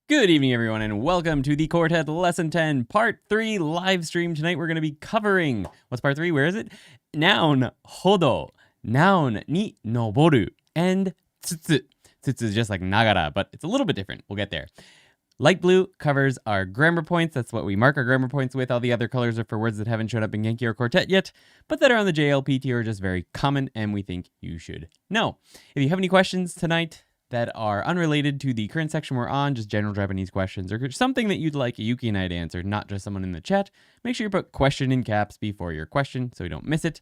Good evening, everyone, and welcome to the Quartet Lesson 10, Part 3 live stream. Tonight we're going to be covering, what's Part 3? Where is it? Noun hodo, Noun ni noぼる, and tsutsu. Tsutsu is just like nagara, but it's a little bit different. We'll get there. Light blue covers our grammar points. That's what we mark our grammar points with. All the other colors are for words that haven't shown up in Genki or Quartet yet, but that are on the JLPT or just very common, and we think you should know. If you have any questions tonight that are unrelated to the current section we're on, just general Japanese questions, or something that you'd like Yuki and I to answer, not just someone in the chat, make sure you put question in caps before your question so we don't miss it.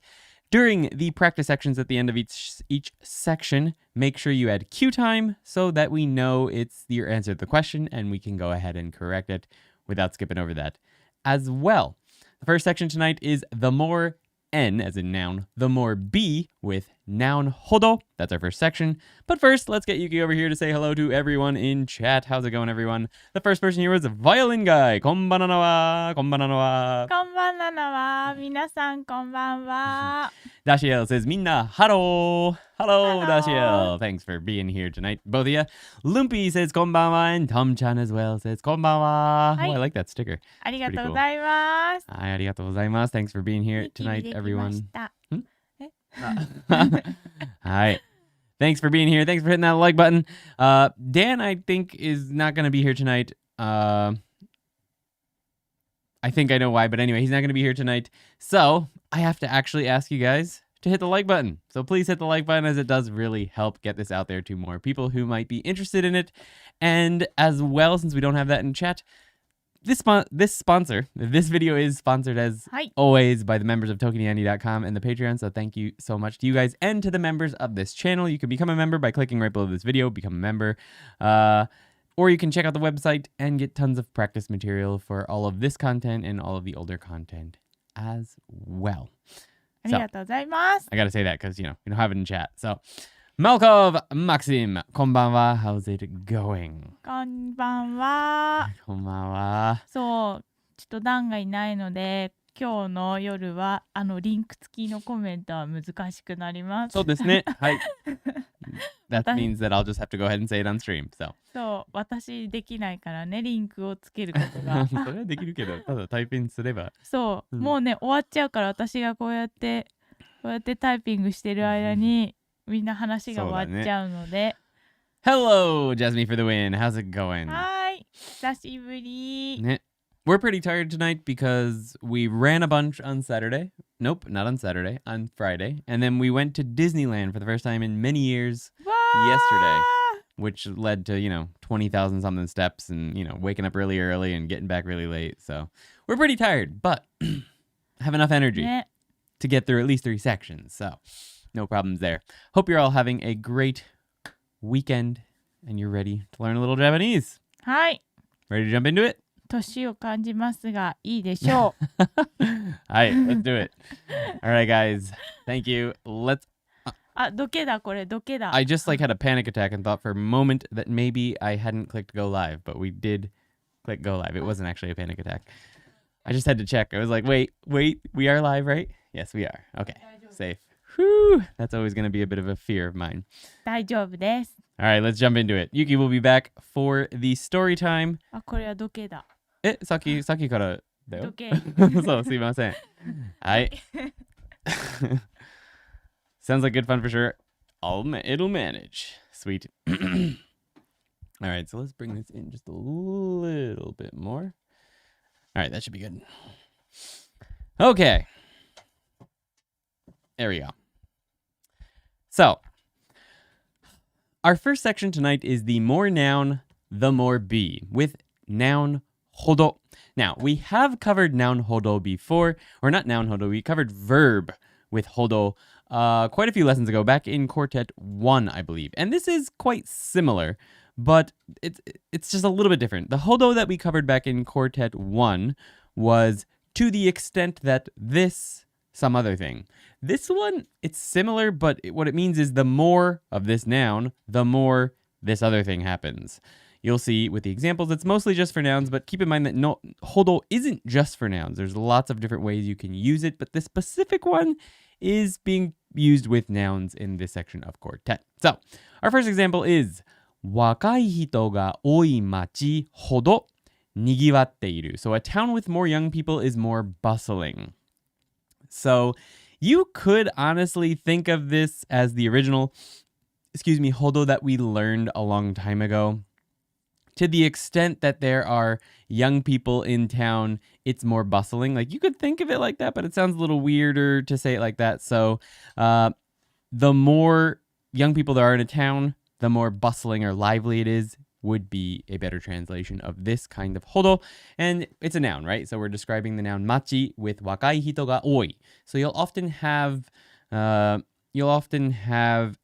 During the practice sections at the end of each section, make sure you add Q time so that we know it's your answer to the question and we can go ahead and correct it without skipping over that as well. The first section tonight is the more N, as in noun, the more B with noun hodo. That's our first section. But first, let's get Yuki over here to say hello to everyone in chat. How's it going, everyone? The first person here was Violin Guy. Konbanana wa, konbanana wa. Konbanana wa, minasan konbanwa. Dashiel says, Minna, hello. Hello, Hello. Dashiel. Thanks for being here tonight, both of you. Lumpy says konbanwa, and Tom-chan as well says konbanwa. Hi. Oh, I like that sticker. ありがとうございます。 Hi, arigatou gozaimasu. Thanks for being here tonight, everyone. Hi. Thanks for being here. Thanks for hitting that like button. Dan, I think, is not going to be here tonight. I think I know why, but anyway, he's not going to be here tonight. So I have to actually ask you guys to hit the like button. So please hit the like button, as it does really help get this out there to more people who might be interested in it. And as well, since we don't have that in chat, this video is sponsored as Hi. always by the members of ToKiniAndy.com and the Patreon. So thank you so much to you guys and to the members of this channel. You can become a member by clicking right below this video, become a member. Or you can check out the website and get tons of practice material for all of this content and all of the older content as well. ありがとうございます。 I gotta say that because, we don't have it in chat. So, Malkov Maxim, konbanwa, how's it going? こんばんは。 Konbanwa. そう、ちょっとダンがいないので、今日の夜はリンク付きのコメントは難しくなります。そうですね。はい。That means that I'll just have to go ahead and say it on stream. So. そう、私できないからね、リンクをつけることが。それはできるけど、ただタイピングすれば。そう、うんもうね、終わっちゃうから、私がこうやってタイピングしてる間に、みんな話が終わっちゃうので。Hello, Jasmine for the win. How's it going? はい、久しぶり。ね We're pretty tired tonight because we ran a bunch on Saturday. Nope, not on Saturday, on Friday. And then we went to Disneyland for the first time in many years yesterday, which led to, 20,000 something steps and, waking up really early and getting back really late. So we're pretty tired, but have enough energy ね、 to get through at least 3 sections. So no problems there. Hope you're all having a great weekend and you're ready to learn a little Japanese. はい、 Ready to jump into it? 年を感じますがいいでしょう。 Alright, let's do it. Alright, guys. Thank you. Let's. あ、どけだこれ、どけだ。 I just had a panic attack and thought for a moment that maybe I hadn't clicked go live, but we did click go live. It wasn't actually a panic attack. I just had to check. I was like, wait, we are live, right? Yes, we are. Okay, safe. Whew, that's always going to be a bit of a fear of mine. 大丈夫です。 Alright, let's jump into it. Yuki will be back for the story time. あ、これはどけだ。さっきからだよ。どけ。そう、すいません。はい。Sounds like good fun for sure. It'll manage. Sweet. All right, so let's bring this in just a little bit more. All right, that should be good. Okay. There we go. So, our first section tonight is the more noun, the more be, with noun hodo. Now, we have covered noun hodo before, or not noun hodo, we covered verb with hodo quite a few lessons ago, back in Quartet 1, I believe. And this is quite similar, but it's just a little bit different. The hodo that we covered back in Quartet 1 was to the extent that this, some other thing. This one, it's similar, but what it means is the more of this noun, the more this other thing happens. You'll see with the examples, it's mostly just for nouns, but keep in mind that hodo isn't just for nouns. There's lots of different ways you can use it, but this specific one is being used with nouns in this section of Quartet. So, our first example is 若い人が多い町ほどにぎわっている. So a town with more young people is more bustling. So you could honestly think of this as the original, hodo that we learned a long time ago. To the extent that there are young people in town, it's more bustling. Like you could think of it like that, but it sounds a little weirder to say it like that. So the more young people there are in a town, the more bustling or lively it is, would be a better translation of this kind of hodo. And it's a noun, right? So we're describing the noun machi with wakai hito ga oi. So you'll often have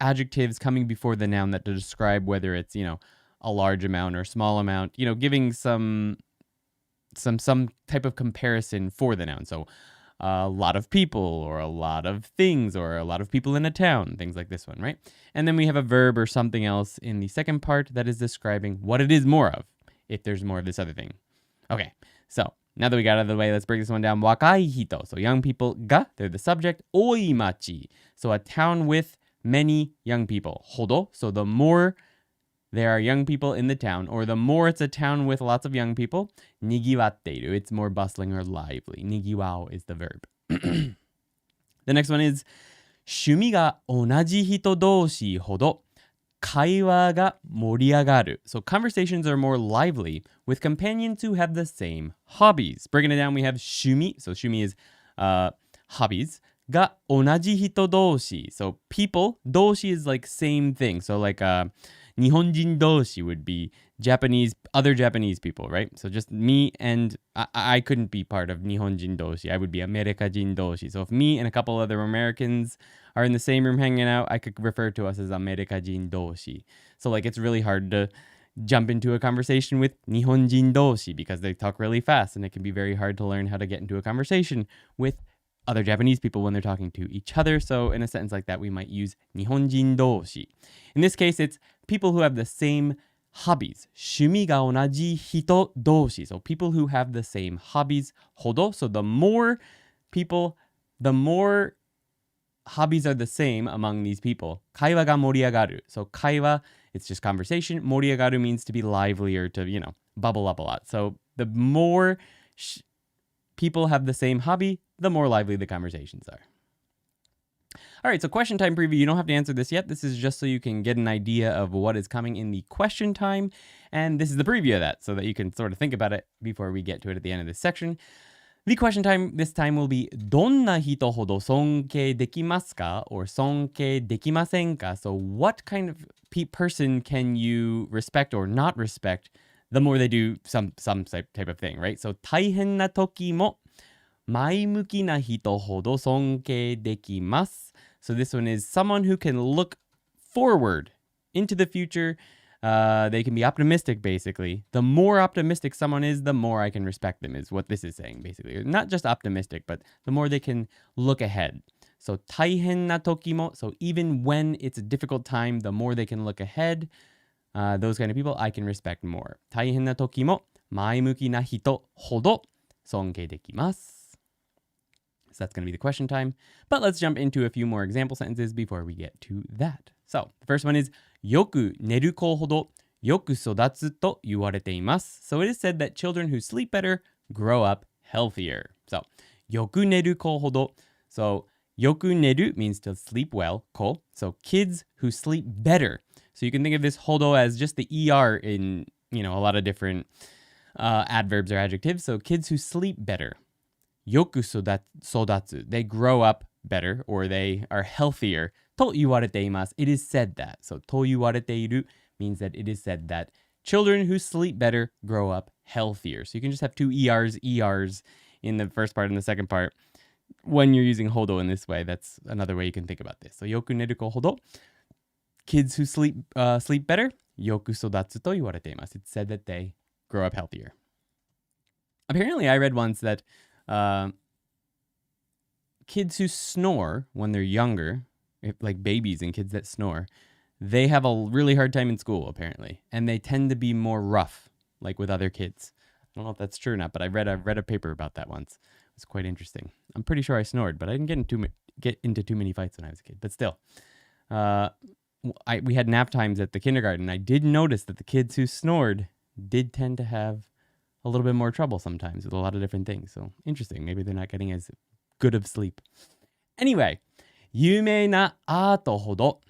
adjectives coming before the noun that to describe whether it's, a large amount or small amount, giving some type of comparison for the noun. So a lot of people or a lot of things or a lot of people in a town, things like this one, right? And then we have a verb or something else in the second part that is describing what it is more of, if there's more of this other thing. Okay, so now that we got out of the way, let's break this one down. Wakai hito, so young people, ga, they're the subject. Oi machi, so a town with many young people. Hodo, so the more there are young people in the town, or the more it's a town with lots of young people. Nigiwatteru, it's more bustling or lively. Nigiwao is the verb. The next one is 趣味が同じ人同士ほど会話が盛り上がる. So conversations are more lively with companions who have the same hobbies. Breaking it down, we have 趣味. So 趣味 is hobbies. が同じ人同士. So people, 同士 is like same thing. So like Nihonjin doshi would be other Japanese people, right? So just me and I couldn't be part of Nihonjin doshi. I would be Amerikajin doshi. So if me and a couple other Americans are in the same room hanging out, I could refer to us as Amerikajin doshi. So like it's really hard to jump into a conversation with Nihonjin doshi because they talk really fast, and it can be very hard to learn how to get into a conversation with other Japanese people when they're talking to each other. So in a sentence like that, we might use Nihonjin doshi. In this case, it's people who have the same hobbies. 趣味が同じ人同士. So people who have the same hobbies. Hodo. So the more hobbies are the same among these people. 会話が盛り上がる. So 会話, it's just conversation. 盛り上がる means to be lively or to, bubble up a lot. So the more people have the same hobby, the more lively the conversations are. All right, so question time preview. You don't have to answer this yet. This is just so you can get an idea of what is coming in the question time. And this is the preview of that so that you can sort of think about it before we get to it at the end of this section. The question time this time will be どんな人ほど尊敬できますか or 尊敬できませんか? So what kind of person can you respect or not respect the more they do some type of thing, right? So 大変な時も前向きな人ほど尊敬できます. So this one is someone who can look forward into the future. They can be optimistic, basically. The more optimistic someone is, the more I can respect them, is what this is saying, basically. Not just optimistic, but the more they can look ahead. So 大変な時も, so even when it's a difficult time, the more they can look ahead, those kind of people I can respect more. 大変な時も前向きな人ほど尊敬できます. So that's going to be the question time. But let's jump into a few more example sentences before we get to that. So the first one is よく寝る子ほどよく育つと言われています. So it is said that children who sleep better grow up healthier. So よく寝る子ほど. So よく寝る means to sleep well, 子. So kids who sleep better. So you can think of this hodo as just the ER in, a lot of different adverbs or adjectives. So kids who sleep better. よく育つ. They grow up better or they are healthier. と言われています. It is said that. So と言われている means that it is said that children who sleep better grow up healthier. So you can just have two ERs in the first part and the second part. When you're using hodo in this way, that's another way you can think about this. So よく寝る子ほど kids who sleep better よく育つと言われています. It's said that they grow up healthier. Apparently, I read once that kids who snore when they're younger, like babies and kids that snore, they have a really hard time in school, apparently. And they tend to be more rough, like with other kids. I don't know if that's true or not, but I read a paper about that once. It was quite interesting. I'm pretty sure I snored, but I didn't get into too many fights when I was a kid. But still, we had nap times at the kindergarten. I did notice that the kids who snored did tend to have a little bit more trouble sometimes with a lot of different things. So interesting. Maybe they're not getting as good of sleep. Anyway, 有名なアートほど、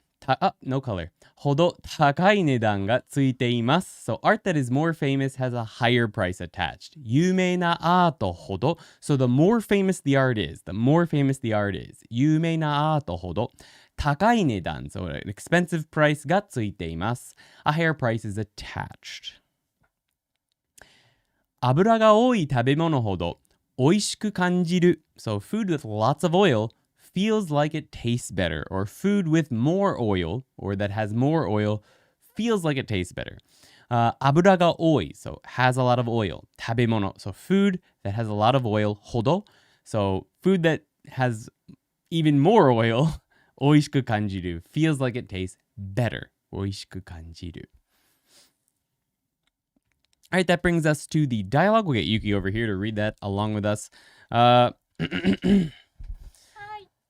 no color. ほど高い値段がついています。So art that is more famous has a higher price attached. 有名なアートほど. So the more famous the art is,有名なアートほど高い値段. So an expensive price がついています。A higher price is attached. 油が多い食べ物ほど美味しく感じる. So food with lots of oil feels like it tastes better, or food with more oil, or that has more oil, feels like it tastes better. 油が多い, so has a lot of oil. 食べ物, so food that has a lot of oil. ほど, so food that has even more oil. 美味しく感じる, feels like it tastes better. 美味しく感じる. All right, that brings us to the dialogue. We'll get Yuki over here to read that along with us.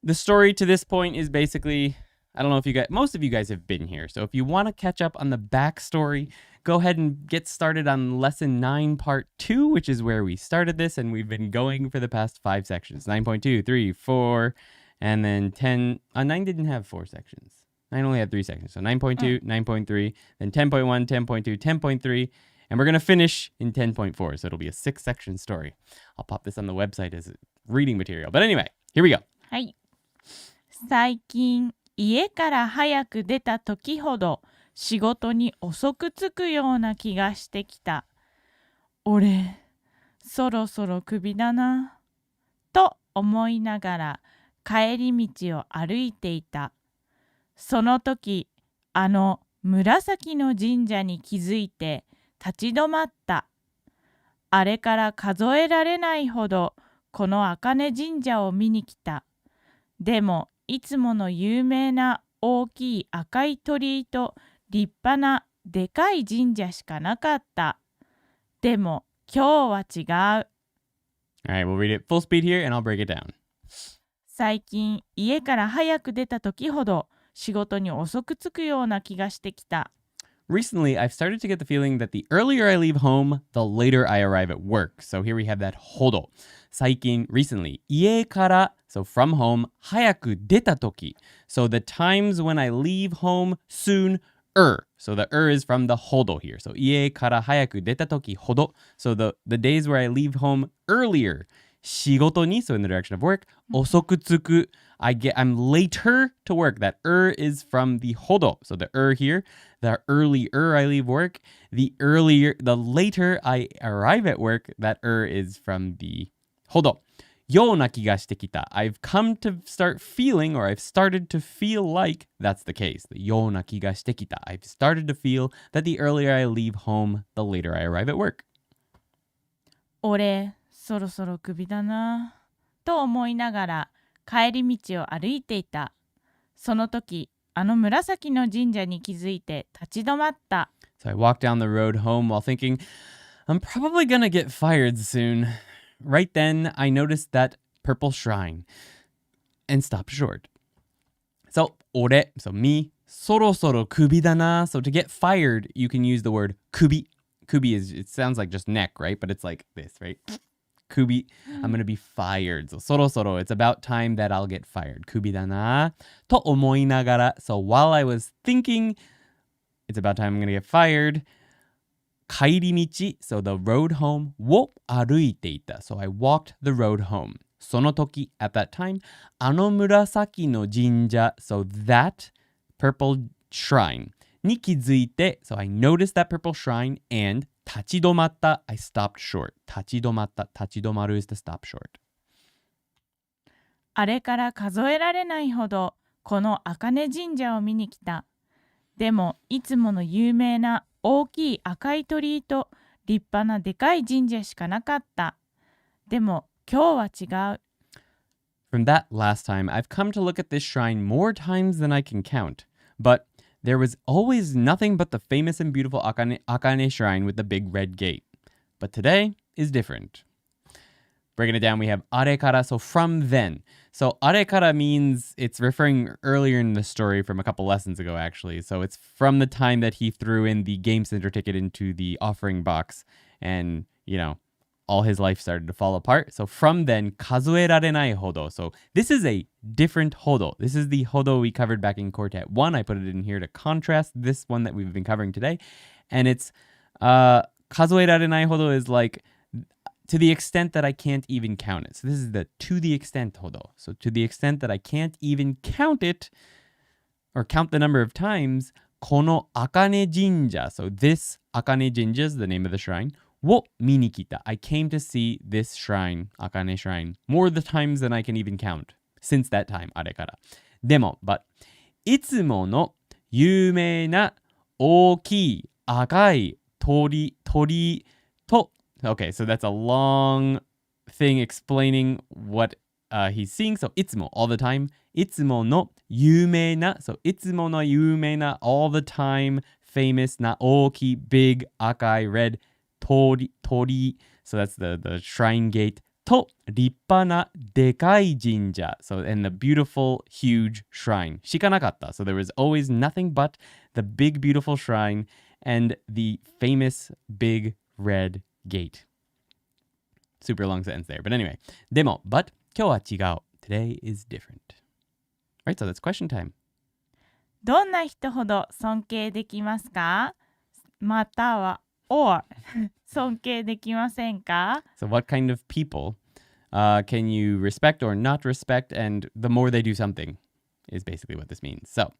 The story to this point is basically, I don't know if you guys, most of you guys have been here. So if you want to catch up on the backstory, go ahead and get started on lesson 9, part 2, which is where we started this. And we've been going for the past 5 sections, 9.2, 3, 4, and then 10. 9 didn't have 4 sections. 9 only had 3 sections. So 9.2, 9.3, then 10.1, 10.2, 10.3. And we're going to finish in 10.4. So it'll be a 6-section story. I'll pop this on the website as reading material. But anyway, here we go. はい。最近家から早く出た時ほど仕事に遅く着くような気がしてきた。俺、そろそろクビだな。と思いながら帰り道を歩いていた。その時、紫の神社に気づいて立ち止まった。あれから数えられないほどこの茜神社を見に来た。でもいつもの有名な大きい赤い鳥居と立派なでかい神社しかなかった。でも今日は違う。All right, we'll read it full speed here and I'll break it down. 最近家から早く出た時ほど仕事に遅く着くような気がしてきた。Recently, I've started to get the feeling that the earlier I leave home, the later I arrive at work. So here we have that ほど. 最近, recently. 家から, so from home. 早く出た時. So the times when I leave home soon. So the is from the ほど here. So 家から早く出た時ほど. So the days where I leave home earlier. 仕事に, so in the direction of work. 遅く着く. I'm later to work. That is from the ほど. So the here, the earlier I leave work. The later I arrive at work. That is from the ほど. ような気がしてきた. I've come to start feeling, or I've started to feel like that's the case. ような気がしてきた. I've started to feel that the earlier I leave home, the later I arrive at work. 俺、そろそろクビだな。と思いながら帰り道を歩いていた。その時、紫の神社に気づいて立ち止まった。So I walked down the road home while thinking, I'm probably gonna get fired soon. Right then, I noticed that purple shrine and stopped short. So, 俺, so me, そろそろクビだな. So to get fired, you can use the word 首. Kubi is, it sounds like just neck, right? But it's like this, right? Kubi, I'm gonna be fired. So そろそろ, it's about time that I'll get fired. クビだな. と思いながら. So while I was thinking, it's about time I'm gonna get fired. 帰り道, so the road home, を歩いていた. So I walked the road home. その時, at that time, 紫の神社, so that purple shrine に気づいて, so I noticed that purple shrine and 立ち止まった, I stopped short. 立ち止まった, 立ち止まる is to stop short. あれから数えられないほどこの茜神社を見に来た。でもいつもの有名な大きい赤い鳥居と立派なでかい神社しかなかった。でも今日は違う。From that last time, I've come to look at this shrine more times than I can count. But there was always nothing but the famous and beautiful Akane shrine with the big red gate. But today is different. breaking it down, we have あれから, so from then. So あれから means it's referring earlier in the story from a couple lessons ago, actually. So it's from the time that he threw in the Game Center ticket into the offering box and, all his life started to fall apart. So from then, 数えられないほど. So this is a different hodo. This is the hodo we covered back in Quartet 1. I put it in here to contrast this one that we've been covering today. And it's 数えられないほど is like to the extent that I can't even count it. So this is the to the extent hodo. So to the extent that I can't even count it or count the number of times, この茜神社. So this 茜神社 is the name of the shrine. を見に来た. I came to see this shrine, 茜 shrine, more the times than I can even count since that time, あれから。でも、but いつもの有名な大きい赤い鳥と Okay, so that's a long thing explaining what he's seeing. So いつも all the time. いつもの有名な so いつもの有名な all the time famous な大きい big 赤い red 鳥 so that's the shrine gate と立派なでかい神社 so and the beautiful huge shrine しかなかった so there was always nothing but the big beautiful shrine and the famous big red gate. Super long sentence there. But anyway. でも but 今日は違う Today is different. Right, so that's question time. どんな人ほど尊敬できますか？または or 尊敬できませんか？ So what kind of people can you respect or not respect? And the more they do something is basically what this means. So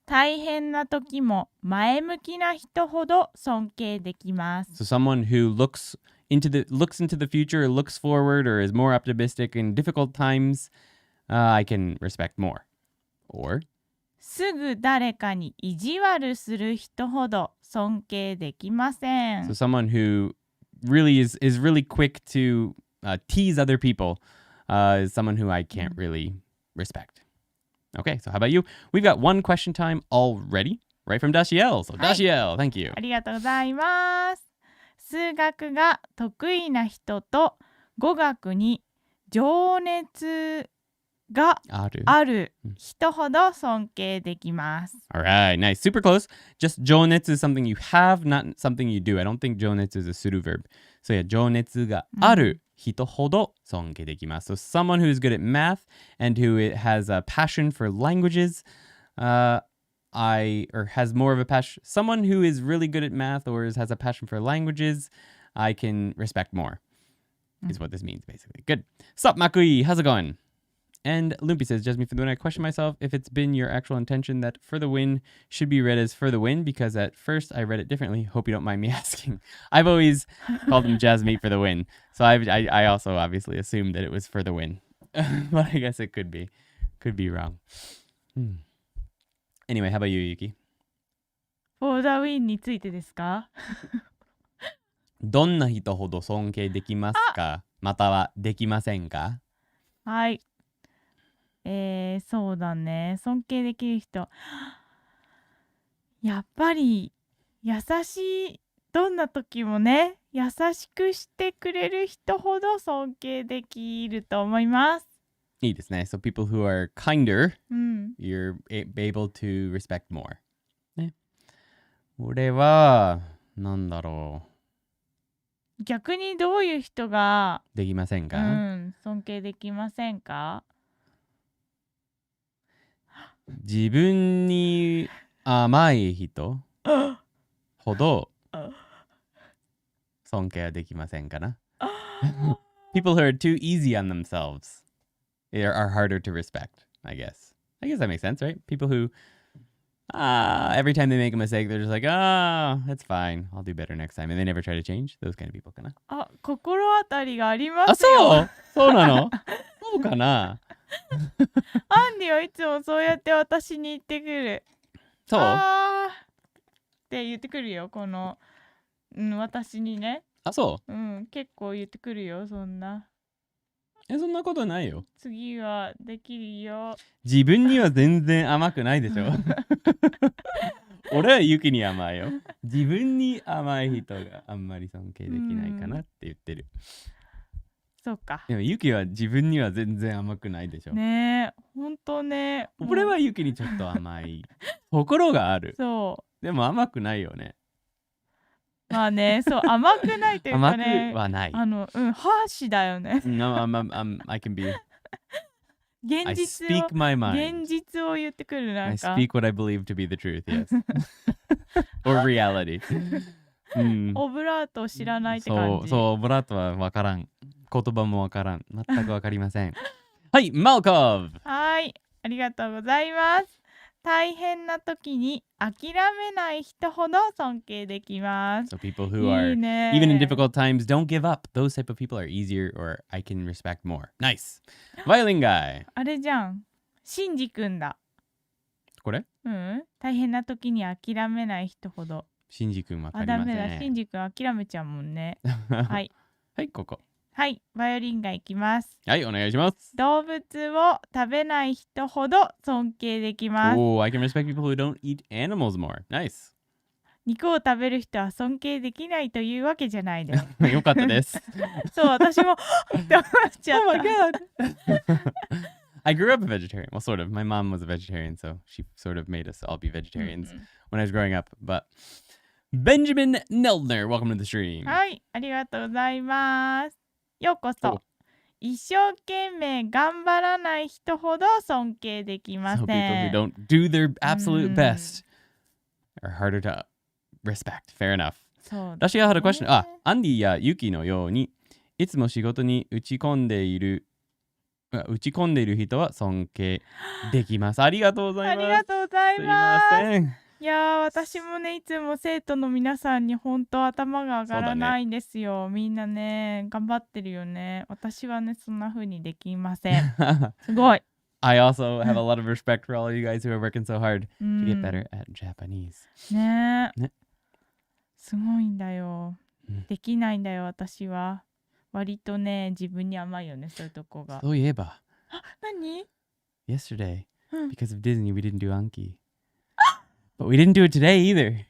大変な時も前向きな人ほど尊敬できます。 So someone who looks into the future, or looks forward, or is more optimistic in difficult times, I can respect more. Or すぐ誰かに意地悪する人ほど尊敬できません。 so someone who really is really quick to tease other people is someone who I can't really respect. Okay, so how about you? We've got one question time already, right from Dashiell. So Dashiell, thank you. ありがとうございます。数学が得意な人と語学に情熱がある人ほど尊敬できます。 All right, nice. Super close. Just 情熱 is something you have, not something you do. I don't think 情熱 is a suru verb. So yeah, 情熱がある人ほど尊敬できます。So someone who is good at math and who has a passion for languages, or has more of a passion. Someone who is really good at math or has a passion for languages, I can respect more. Is what this means basically. Good. Sup, Makui? How's it going? And Lumpy says, just me for the win. I question myself if it's been your actual intention that for the win should be read as for the win, because at first I read it differently. Hope you don't mind me asking. I've always called him Jasmine for the win. So I also obviously assumed that it was for the win. But I guess it could be. Could be wrong. Anyway, how about you, Yuki? For the win についてですか？どんな人ほど尊敬できますか？またはできませんか？はい。そうだね。尊敬できる人。やっぱり優しい。どんな時もね、優しくしてくれる人ほど尊敬できると思います。いいですね。So people who are kinder, you're able to respect more. ね。俺は、なんだろう。逆にどういう人ができませんか？尊敬できませんか？自分に甘い人ほど尊敬はできませんかな？ People who are too easy on themselves are harder to respect, I guess. I guess that makes sense, right? People who every time they make a mistake, they're just like, that's fine. I'll do better next time. And they never try to change. Those kind of people かな。心当たりがありますよ。そうなの？そうかな？アンディはいつもそうやって私に言ってくる。そう？って言ってくるよ。この、私にね。そう？結構言ってくるよ。そんな。そんなことないよ。次はできるよ。自分には全然甘くないでしょ。俺はユキに甘いよ。自分に甘い人があんまり尊敬できないかなって言ってる。そうか。でもユキは自分には全然甘くないでしょ。ねえ、ほんとね。俺はユキにちょっと甘いところがある。そう。でも甘くないよね。まあね、そう、甘くないというかね。甘くはない。ハーシだよね。No, I can be. I 現実 speak my mind. 現実を言ってくるな I んか。 speak what I believe to be the truth, yes. Or reality. オブラートを知らないって感じ。そう、オブラートはわからん。言葉もわからん。全くわかりません。はい、マルコブ。はい、ありがとうございます。大変な時に諦めない人ほど尊敬できます。 So people who are いいね。 even in difficult times don't give up. Those type of people are easier or I can respect more. Nice. Violin guy. あれじゃん、シンジくんだ。これ大変な時に諦めない人ほど。シンジ君わかりダませんメだ、シンジくん諦めちゃうもんね。はい。はい、ここ。はい、バイオリンがいきます。はい、お願いします。動物を食べない人ほど尊敬できます。Oh, I can respect people who don't eat animals more. Nice. 肉を食べる人は尊敬できないというわけじゃないです。よかったです。そう、私もって思っちゃった。Oh my god. I grew up a vegetarian. Well, sort of. My mom was a vegetarian, so she sort of made us all be vegetarians when I was growing up. But Benjamin Neldner, welcome to the stream. はい、ありがとうございます。ようこそ。一生懸命頑張らない人ほど尊敬できませ So people who ん。don't do their absolute best are harder to respect. Fair enough. そうだね。私は had a question. アンディやユキのようにいつも仕事に打ち込んでいる人は尊敬できます。ありがとうございます。ありがとうございます。すいません。いやー、私もね、いつも生徒の皆さんに本当頭が上がらないんですよ。みんなね、頑張ってるよね。私はね、そんな風にできません。すごい。I also have a lot of respect for all of you guys who are working so hard to get better at Japanese. ねね。すごいんだよ。うんできないんだよ、私は。割とね、自分に甘いよね、そういうとこが。そういえば、何？ yesterday, うん。 because of Disney, we didn't do Anki. But we didn't do it today either.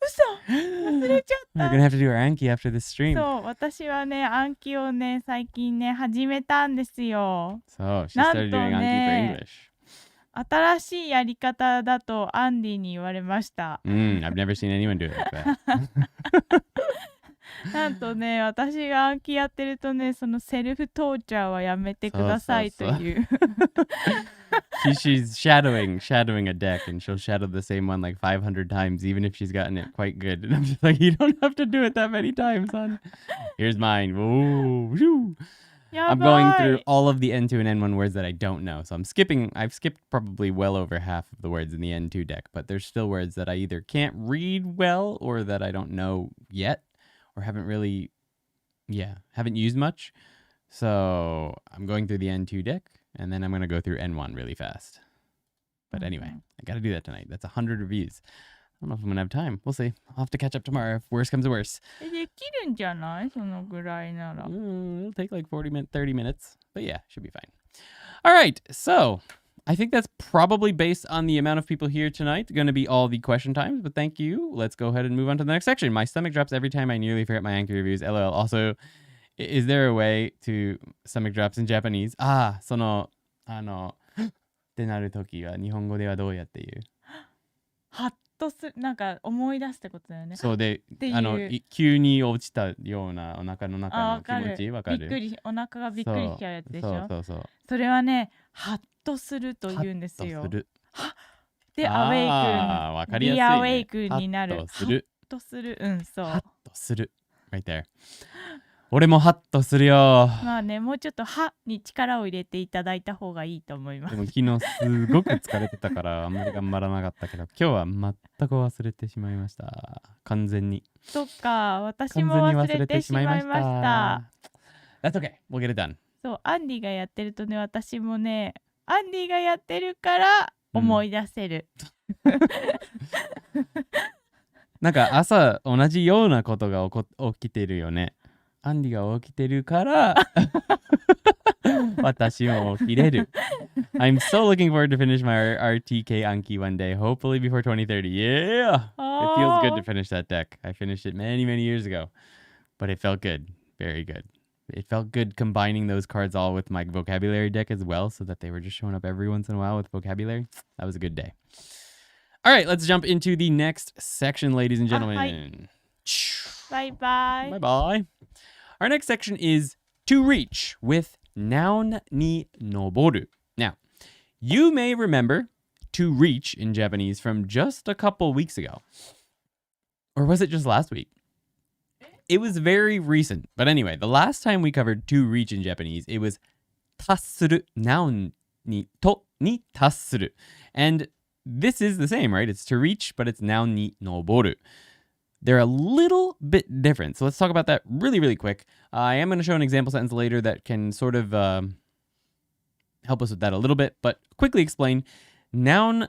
嘘！忘れちゃっ We're た。 gonna have to do our Anki after this stream. そう、私はね、暗記をね、最近ね、始めたんですよ。 So she なん started と doing Anki for ね、 English. 新しいやり方だとアンディに言われました。I've never seen anyone do it like that. なんとね、私が暗記やってるとね、そのセルフトーチャーはやめてくださいという。She's shadowing a deck, and she'll shadow the same one like 500 times, even if she's gotten it quite good. And I'm just like, you don't have to do it that many times, son. Here's mine. Whoa, whoo. や I'm ば going い。 through all of the N2 and N1 words that I don't know. So I've skipped probably well over half of the words in the N2 deck, but there's still words that I either can't read well or that I don't know yet or haven't used much. So I'm going through the N2 deck and then I'm going to go through N1 really fast. But anyway, I got to do that tonight. That's 100 reviews. I don't know if I'm going to have time. We'll see. I'll have to catch up tomorrow if worse comes to worse. できるんじゃない？そのぐらいなら。 It'll take like 30 minutes. But yeah, should be fine. All right. So I think that's probably based on the amount of people here tonight going to be all the question times. But thank you. Let's go ahead and move on to the next section. My stomach drops every time I nearly forget my Anki reviews. LOL. Also, is there a way to stomach drops in Japanese? その、ってなるときは日本語ではどうやって言う？ハッとする、なんか思い出すってことだよね。そうで、ていう急に落ちたようなお腹の中の気持ちわかる？びっくり、お腹がびっくりしちゃうやつでしょ。そう。それはね、ハッとすると言うんですよ。ハッとする。で、アウェイわかりやすい、ね。リアウェイクになる。ハッとする。ハッとする。うん、そう。ハッとする。Right there. 俺もハッとするよ。まあね、もうちょっとハに力を入れていただいた方がいいと思います。でも昨日すごく疲れてたからあんまり頑張らなかったけど、今日は全く忘れてしまいました。完全に。そっか、私も忘れてしまいました。That's okay. We'll get it done. そう、アンディがやってるとね、私もね、アンディがやってるから思い出せる。なんか朝同じようなことが起きてるよね。アンディが起きてるから私も起きれる。I'm so looking forward to finish my RTK Anki one day, hopefully before 2030. Yeah! It feels good to finish that deck. I finished it many, many years ago, but it felt good. Very good. it felt good combining those cards all with my vocabulary deck as well, so that they were just showing up every once in a while with vocabulary. That was a good day. All right, let's jump into the next section, ladies and gentlemen. Bye bye. Bye-bye. Our next section is to reach with Noun ni noぼる. Now, you may remember to reach in Japanese from just a couple weeks ago. Or was it just last week? It was very recent. But anyway, the last time we covered to reach in Japanese, it was 達する noun ni達する. And this is the same, right? It's to reach, but it's noun ni noぼる. They're a little bit different. So let's talk about that really, really quick. I am going to show an example sentence later that can sort of help us with that a little bit. But quickly explain, noun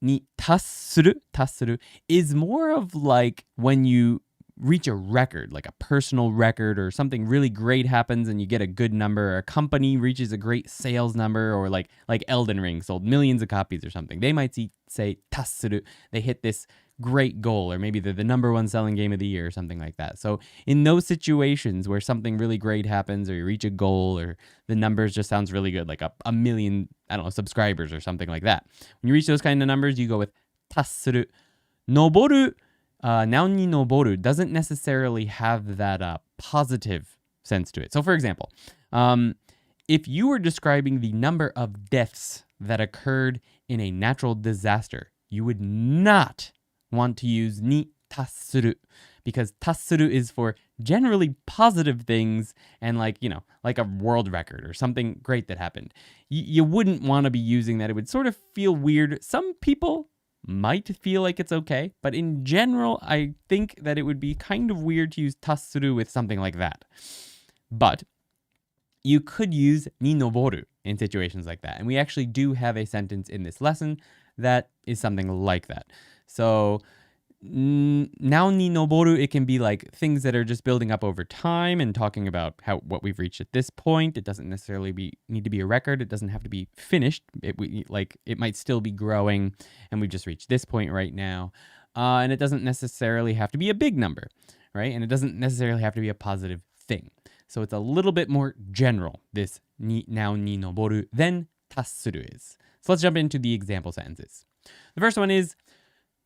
ni 達する is more of like when you reach a record, like a personal record, or something really great happens and you get a good number, or a company reaches a great sales number, or like Elden Ring sold millions of copies or something. They might say 達する. They hit this great goal, or maybe they're the number one selling game of the year or something like that. So in those situations where something really great happens, or you reach a goal, or the numbers just sounds really good, like a million, I don't know, subscribers or something like that. When you reach those kind of numbers, you go with 達する. のぼる, noun ni no boru doesn't necessarily have that positive sense to it. So for example, if you were describing the number of deaths that occurred in a natural disaster, you would not want to use ni 達する, because 達する is for generally positive things and like a world record or something great that happened. You wouldn't want to be using that. It would sort of feel weird. Some people might feel like it's okay, but in general, I think that it would be kind of weird to use 達する with something like that. But you could use にのぼる in situations like that. And we actually do have a sentence in this lesson that is something like that. So, nounにのぼる, it can be like things that are just building up over time and talking about what we've reached at this point. It doesn't necessarily need to be a record. It doesn't have to be finished. It might still be growing, and we've just reached this point right now. And it doesn't necessarily have to be a big number, right? And it doesn't necessarily have to be a positive thing. So it's a little bit more general, this nounにのぼる, than 達する is. So let's jump into the example sentences. The first one is,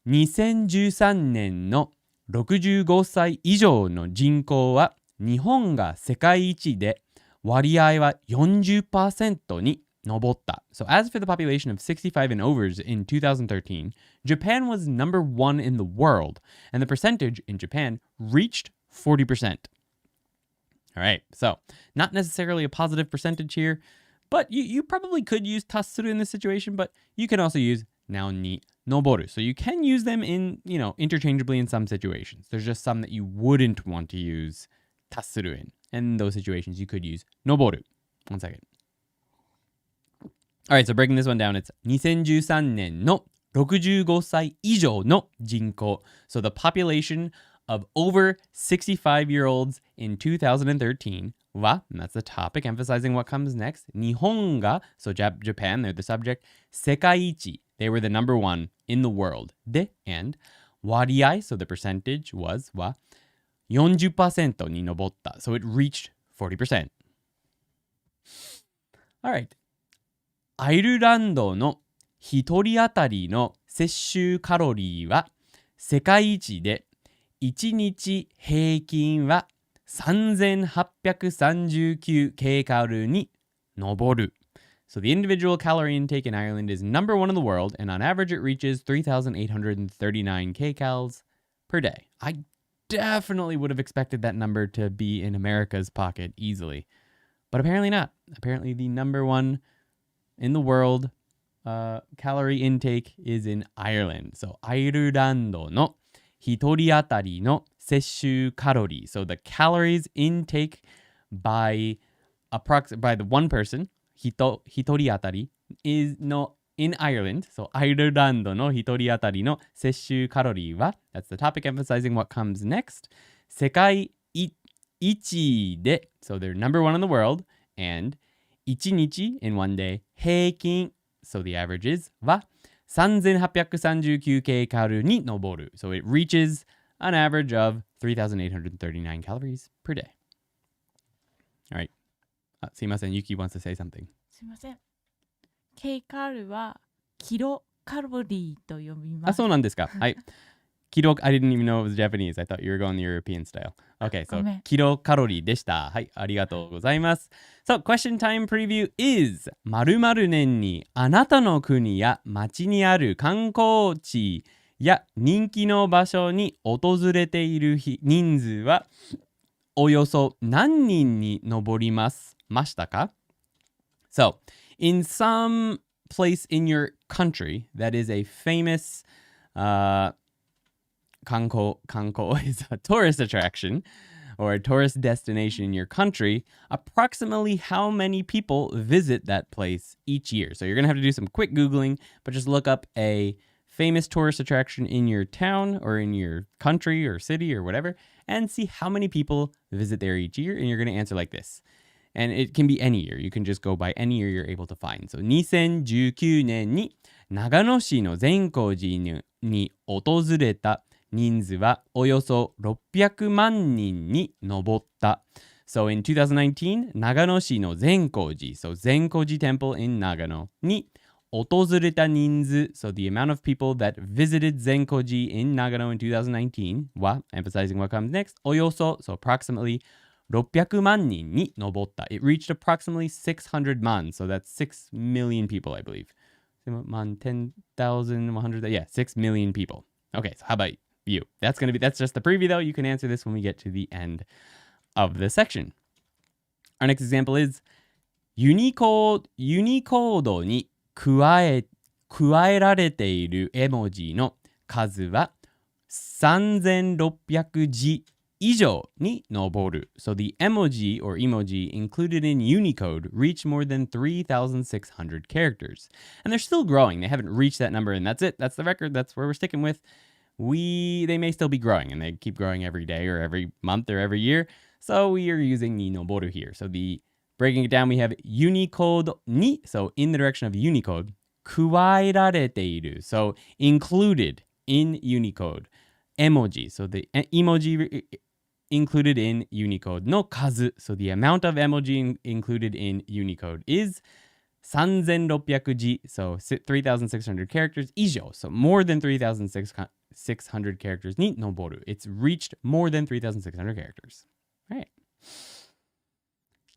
2013年の65歳以上の人口は日本が世界一で割合は 40% に上った. So as for the population of 65 and overs in 2013, Japan was number one in the world, and the percentage in Japan reached 40%. All right, so not necessarily a positive percentage here, but you probably could use 達する in this situation, but you can also use nounにのぼる. So you can use them in, interchangeably in some situations. There's just some that you wouldn't want to use 達する in. And in those situations, you could use のぼる. One second. All right, so breaking this one down, it's 2013年の65歳以上の人口. So the population of over 65-year-olds in 2013 wa, and that's the topic, emphasizing what comes next. 日本が, so Japan, they're the subject. 世界一, they were the number one in the world. で, and 割合, so the percentage was は 40% に上った. So it reached 40%. All right. アイルランドの一人当たりの摂取カロリーは世界一で1日平均は3839 kcal に上る. So the individual calorie intake in Ireland is number one in the world, and on average it reaches 3,839 kcals per day. I definitely would have expected that number to be in America's pocket easily, but apparently not. Apparently the number one in the world calorie intake is in Ireland. So アイルランドの一人当たりの摂取カロリー. So the calories intake by the one person, 一人当たり is no in Ireland. So アイルランドの一人当たりの摂取カロリーは, that's the topic emphasizing what comes next. 世界一で, so they're number one in the world, and 一日 in one day, 平均, so the average is は3839 kcal に上る. So it reaches an average of 3,839 calories per day. All right. すいません。Yuki wants to say something. すいません。K カルはキロカロリーと呼びます。そうなんですか。はい。Kilo, I didn't even know it was Japanese. I thought you were going the European style. Okay, so キロカロリーでした。はい、ありがとうございます。So, question time preview is 〇〇年にあなたの国や町にある観光地や人気の場所に訪れている人数はおよそ何人に上りましたか？ So, in some place in your country that is a famous Kanko is a tourist attraction or a tourist destination in your country, approximately how many people visit that place each year? So you're going to have to do some quick Googling, but just look up a famous tourist attraction in your town or in your country or city or whatever and see how many people visit there each year. And you're going to answer like this. And it can be any year. You can just go by any year you're able to find. So 2019年に長野市の善光寺に訪れた人数はおよそ600万人に上った。So in 2019, 長野市の善光寺、so 善光寺 Temple in 長野に訪れた人数、so the amount of people that visited 善光寺 in 長野 in 2019は、emphasizing what comes next, およそ、so approximately 600万人に上った。It reached approximately 600 man, so that's 6 million people, I believe. 10,100, yeah, 6 million people. Okay, so how about you? That's just the preview though. You can answer this when we get to the end of the section. Our next example is ユニコードに加えられている絵文字の数は3600字以上に上る。So the emoji or emoji included in Unicode reach more than 3,600 characters. And they're still growing. They haven't reached that number and that's it. That's the record. That's where we're sticking with. They may still be growing and they keep growing every day or every month or every year. So we are using ni noboru here. So breaking it down, we have Unicode ni, so in the direction of Unicode, 加えられている, so included in Unicode. Emoji, so the emoji included in Unicode. No kazu, so the amount of emoji included in Unicode is 3600字, so 3,600 characters 以上, so more than 3,600 characters に上る. It's reached more than 3,600 characters. Right.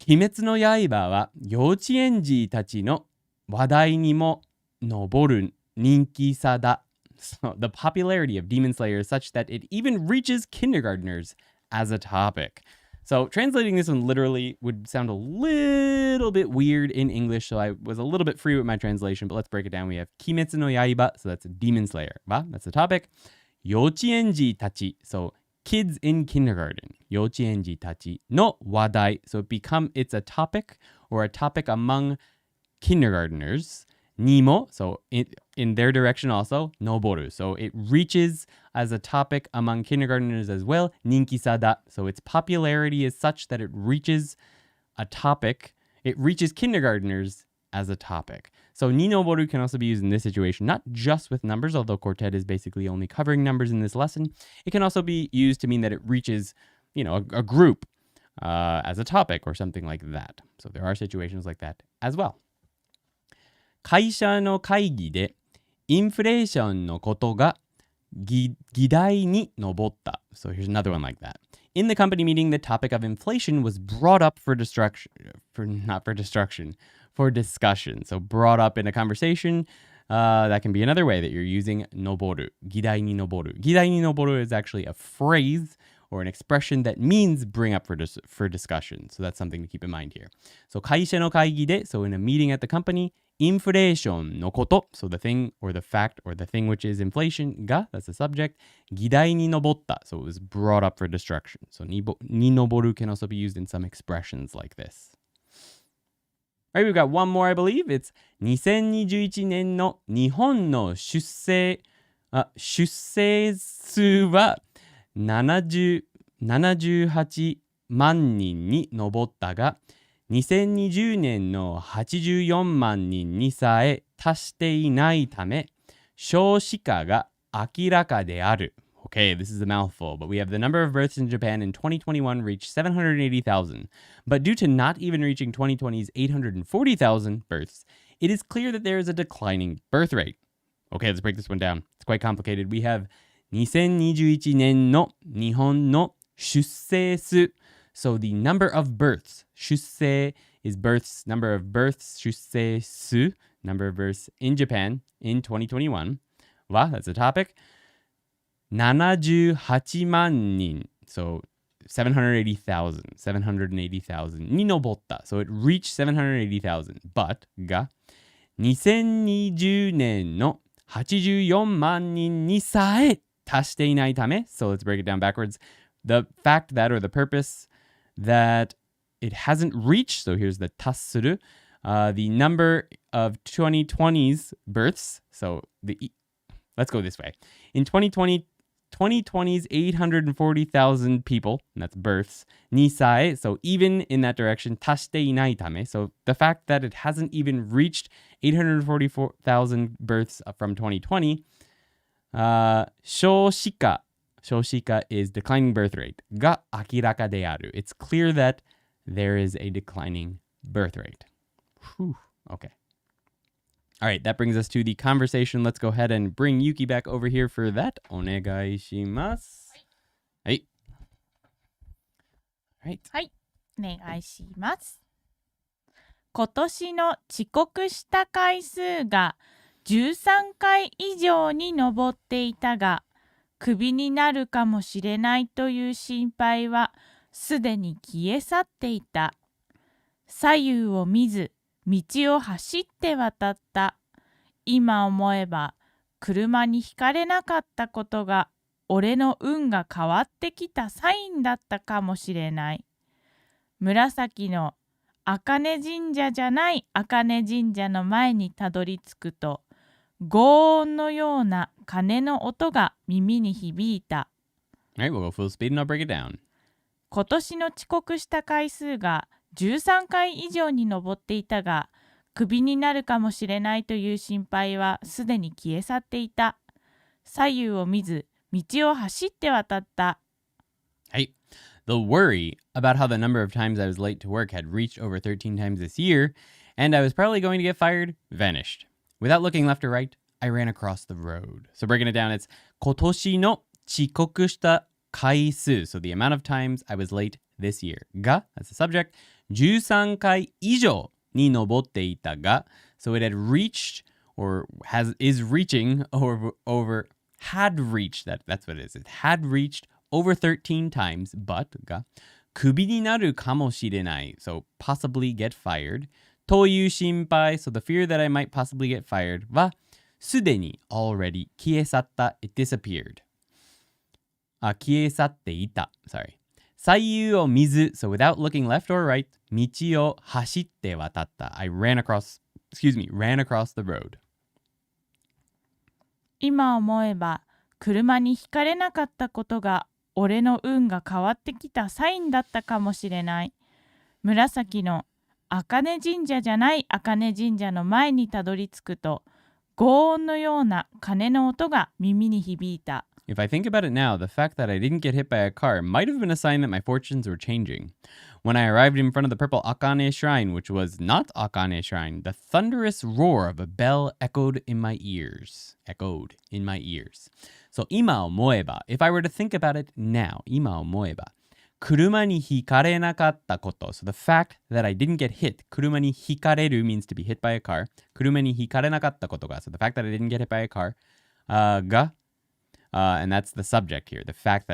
鬼滅の刃は幼稚園児たちの話題にも上る人気さだ. So the popularity of Demon Slayer is such that it even reaches kindergartners as a topic. So translating this one literally would sound a little bit weird in English, so I was a little bit free with my translation, but let's break it down. We have 鬼滅の刃, so that's Demon Slayer. That's the topic. 幼稚園児たち, so kids in kindergarten. 幼稚園児たちの話題, so it's a topic or a topic among kindergartners. Nimo, so in their direction also, noboru. So it reaches as a topic among kindergartners as well. Ninkisada, so its popularity is such that it reaches a topic. It reaches kindergartners as a topic. So ni noboru can also be used in this situation, not just with numbers, although Quartet is basically only covering numbers in this lesson. It can also be used to mean that it reaches, a group as a topic or something like that. So there are situations like that as well. 会社の会議でインフレーションのことが議題に上った. So here's another one like that. In the company meeting, the topic of inflation was brought up for discussion. So brought up in a conversation. That can be another way that you're using noboru. 議題に上る. 議題に上る is actually a phrase or an expression that means bring up for discussion. So that's something to keep in mind here. So 会社の会議で, so in a meeting at the company, インフレーションのこと, so the thing or the fact or the thing which is inflation が, that's the subject, 議題に上った, so it was brought up for discussion. So に上る can also be used in some expressions like this. All right, we've got one more, I believe. It's 2021年の日本の出生数は78万人に上ったが、2020年の84万人にさえ達していないため、少子化が明らかである. Okay, this is a mouthful, but we have the number of births in Japan in 2021 reached 780,000. But due to not even reaching 2020's 840,000 births, it is clear that there is a declining birth rate. Okay, let's break this one down. It's quite complicated. We have 2021年の日本の出生数. So the number of births. 出生 is births, number of births. 出生数, number of births in Japan in 2021. Wow, that's a topic. 78万人. So 780,000. 780,000 に上った. So it reached 780,000. But が2020年の84万人にさえ達していないため. So let's break it down backwards. The fact that, or the purpose that it hasn't reached. So here's the 達する. The number of 2020's births. So let's go this way. In 2020's 840,000 people, and that's births, にさえ, so even in that direction, 達していないため. So the fact that it hasn't even reached 844,000 births from 2020, 少子化is declining birth rate が明らかである. It's clear that there is a declining birth rate. Whew. Okay. All right, that brings us to the conversation. Let's go ahead and bring Yuki back over here for that. お願いします。はい。Right. はい、お願いします。今年の遅刻した回数が13回以上に上っていたが、クビになるかもしれないという心配はすでに消え去っていた。左右を見ず、道を走って渡った。今思えば、車にひかれなかったことが、俺の運が変わってきたサインだったかもしれない。紫の茜神社じゃない茜神社の前にたどり着くと、轟音のような鐘の音が耳に響いた。All right, we'll go full speed and I'll break it down. 今年の遅刻した回数が13回以上に上っていたが、クビになるかもしれないという心配はすでに消え去っていた。左右を見ず、道を走って渡った。Hey, the worry about how the number of times I was late to work had reached over 13 times this year, and I was probably going to get fired, vanished. Without looking left or right, I ran across the road. So breaking it down, it's 今年の遅刻した回数. So the amount of times I was late this year. が, that's the subject, 13回以上に上っていたが, so it had reached or is reaching had reached, that's what it is. It had reached over 13 times, but がクビになるかもしれない. So possibly get fired. という心配, so the fear that I might possibly get fired はすでに already 消え去った. It disappeared. 消え去っていた. Sorry. 左右を見ず, so without looking left or right, 道を走って渡った. I ran across the road. 今思えば、車にひかれなかったことが、俺の運が変わってきたサインだったかもしれない。紫の茜神社じゃない茜神社の前にたどり着くと、轟音のような鐘の音が耳に響いた。If I think about it now, the fact that I didn't get hit by a car might have been a sign that my fortunes were changing. When I arrived in front of the purple Akane shrine, which was not Akane shrine, the thunderous roar of a bell echoed in my ears. So, 今思えば, if I were to think about it now, 今思えば, 車にひかれなかったこと. So the fact that I didn't get hit, 車にひかれる means to be hit by a car. 車にひかれなかったことが. So the fact that I didn't get hit by a car, が, and that's the subject here. The fact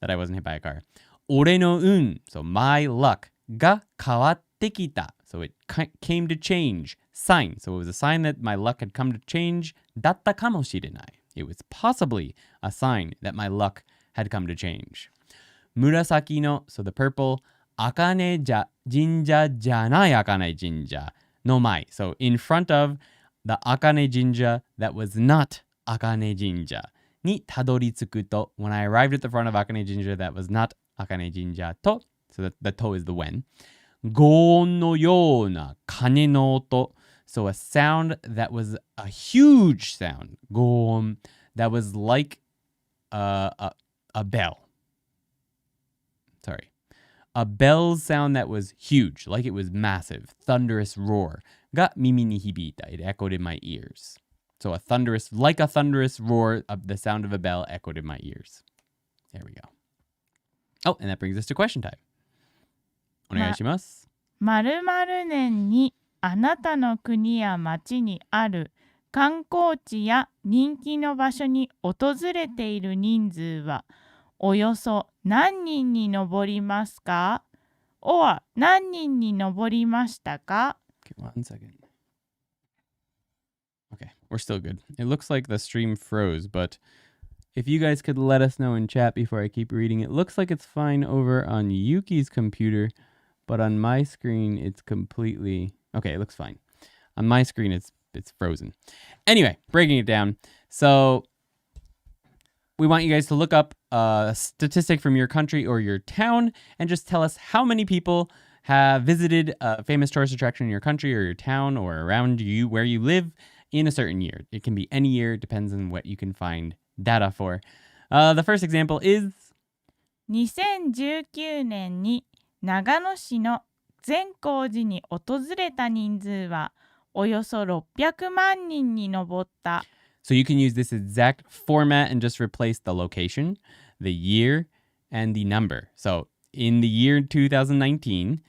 that I wasn't hit by a car. 俺の運, so my luck, が変わってきた. So it came to change. Sign. So it was a sign that my luck had come to change. だったかもしれない. It was possibly a sign that my luck had come to change. 紫の, so the purple, 茜神社じゃない茜神社の前. So in front of the Akane Jinja that was not Akane Jinja. にたどり着くと, when I arrived at the front of Akane Jinja that was not Akane Jinja と, so the to is the when. 轟音のような鐘の音. So a sound that was a huge sound. 轟音 that was like a bell. Sorry. A bell's sound that was huge, like it was massive, thunderous roar. が耳に響いた. It echoed in my ears. So like a thunderous roar, the sound of a bell echoed in my ears. There we go. Oh, and that brings us to question time. お願いします。〇〇年にあなたの国や町にある観光地や人気の場所に訪れている人数はおよそ何人に上りますか？or 何人に上りましたか？ Okay, 1 second. Okay, we're still good. It looks like the stream froze, but if you guys could let us know in chat before I keep reading, it looks like it's fine over on Yuki's computer, but on my screen it's completely... Okay, it looks fine. On my screen it's frozen. Anyway, breaking it down. So we want you guys to look up a statistic from your country or your town and just tell us how many people have visited a famous tourist attraction in your country or your town or around you where you live in a certain year. It can be any year, depends on what you can find data for. The first example is 2019年に長野市の善光寺に訪れた人数はおよそ600万人に上った。So you can use this exact format and just replace the location, the year, and the number. So in the year 2019,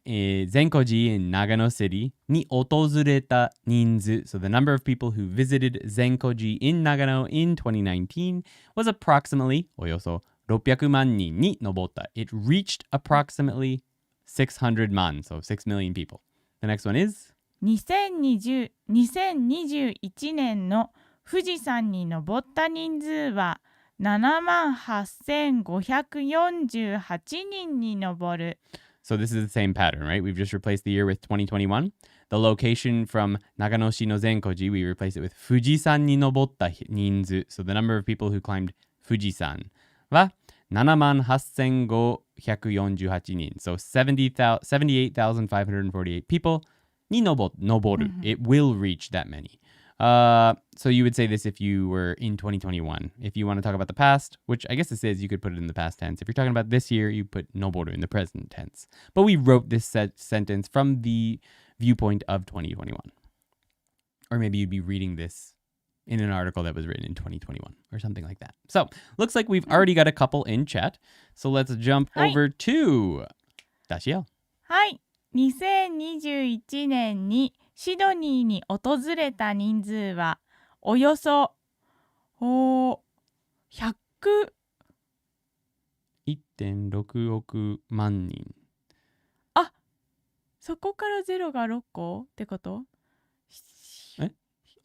善光寺 in Nagano City に訪れた人数. So the number of people who visited 善光寺 in Nagano in 2019 was approximately およそ600万人に上った. It reached approximately 600 man, so 6 million people. The next one is 2021年の富士山に登った人数は78,548人に上る。So this is the same pattern, right? We've just replaced the year with 2021. The location from Nagano-shi no Zenkoji, we replace it with Fujisan ni nobotta ninzu. So the number of people who climbed Fujisan は78,548人. So 78,548 people に登る. It will reach that many. So you would say this if you were in 2021. If you want to talk about the past, which I guess this is, you could put it in the past tense. If you're talking about this year, you put noboru in the present tense. But we wrote this sentence from the viewpoint of 2021. Or maybe you'd be reading this in an article that was written in 2021 or something like that. So looks like we've already got a couple in chat. So let's jump over to Dashiel. はい。2021年にシドニーに訪れた人数はおよそ100 1.6 億万人。あ、そこからゼロが6個ってこと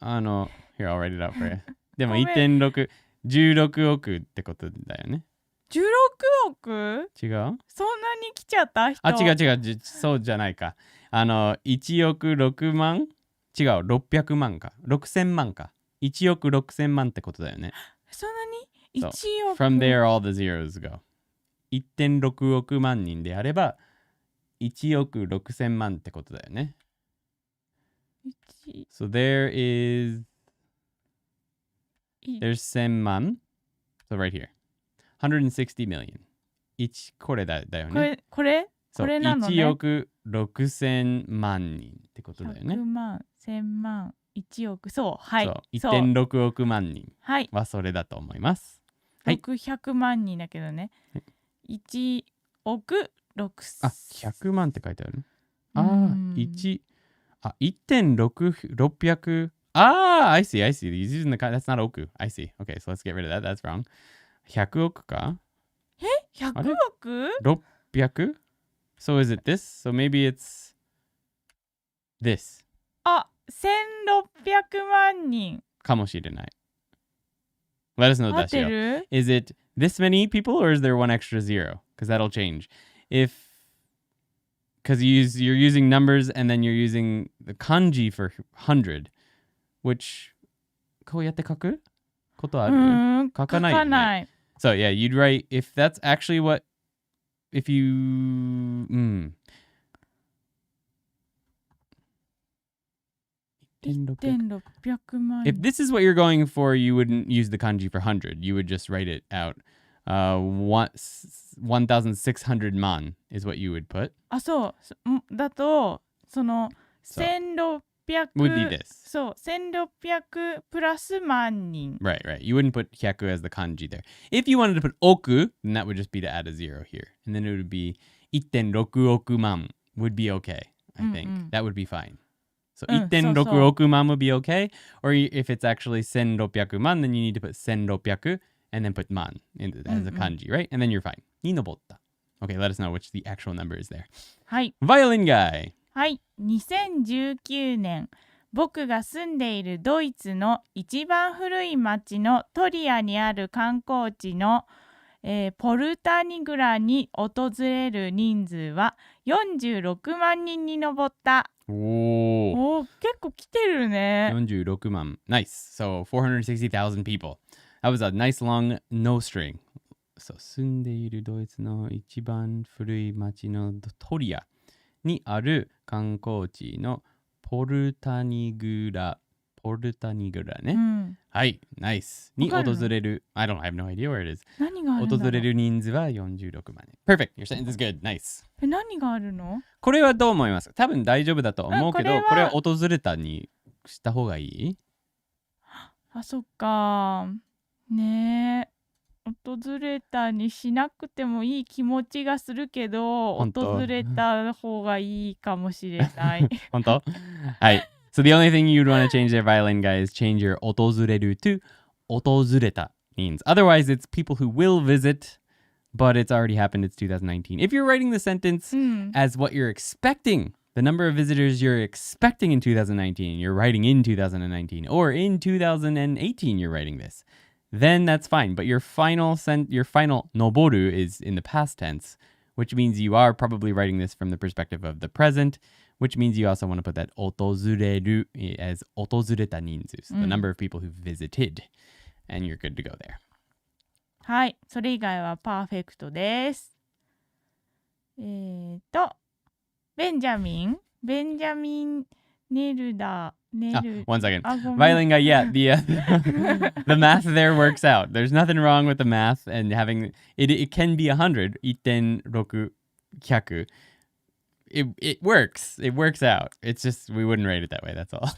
？here, I'll write it out for you. でもごめん。1.6、16億ってことだよね。16億？違う？そんなに来ちゃった人？あ、違う、そうじゃないか。1億6万？違う、600万か。6000万か。1億6000万ってことだよね。そんなに ?1 億。From there all the zeros go. 1.6 億万人であれば、1億6000万ってことだよね。So there's 1000万。So right here. 160 million. これだよね。これなのね。1億6000万人ってことだよね。100万、1000万、1億。そう、はい。そう、1.6 億万人はそれだと思います。はい。600万人だけどね。1億6000。あ、100万って書いてある。1.600。I see. He's using that's not 億。I see. Okay, so let's get rid of that. That's wrong. 100億か100億 ?600? So is it this? So maybe it's this. あ、1600万人。かもしれない。Let us know, 合ってる？ Is it this many people or is there one extra zero? Because that'll change. Because you're using numbers and then you're using the kanji for 100, which こうやって書くことある？書かないよね。書かない。So yeah, you'd write, if that's actually what, if you, 1600万 If this is what you're going for, you wouldn't use the kanji for 100. You would just write it out. 1,600 man is what you would put. あ、そうだとその1600 Would be this. そう1600プラス万人 Right. You wouldn't put 100 as the kanji there. If you wanted to put oku, then that would just be to add a zero here. And then it would be 1.6 oku man would be okay, I think. That would be fine. So 1.6 oku man would be okay. Or if it's actually 1600 man, then you need to put 1600 and then put man as a kanji, right? And then you're fine. Ni nobotta. Okay, let us know which the actual number is there. はい Violin guy. はい、2019年僕が住んでいるドイツの一番古い町のトリアにある観光地の、ポルタニグラに訪れる人数は46万人に上った。おー、結構来てるね。46万. Nice. So 460,000 people. That was a nice long no string. So 住んでいるドイツの一番古い町のトリアにある観光地のポルタニグラね。はい、ナイス。に訪れる。I have no idea where it is. 何があるんだろう。訪れる人数は46万人。Perfect. Your sentence is good. Nice. 何があるの？これはどう思いますか？多分大丈夫だと思うけど、これは訪れたにした方がいい？あ、そっか。ねえ。訪れたにしなくてもいい気持ちがするけど、訪れた方がいいかもしれない。本当？はい。So the only thing you'd want to change their violin guy is change your 訪れる to 訪れた means. Otherwise, it's people who will visit, but it's already happened. It's 2019. If you're writing the sentence as what you're expecting, the number of visitors you're expecting in 2019, you're writing in 2019, or in 2018 you're writing this, then that's fine. But your final noboru is in the past tense, which means you are probably writing this from the perspective of the present, which means you also want to put that 訪れる as 訪れた人数, so the number of people who visited, and you're good to go there. はい、それ以外はパーフェクトです。ベンジャミンネルダ One second. Violin guy, yeah, the math there works out. There's nothing wrong with the math and having it can be 100. 1.6 100. It works. It works out. It's just we wouldn't rate it that way. That's all.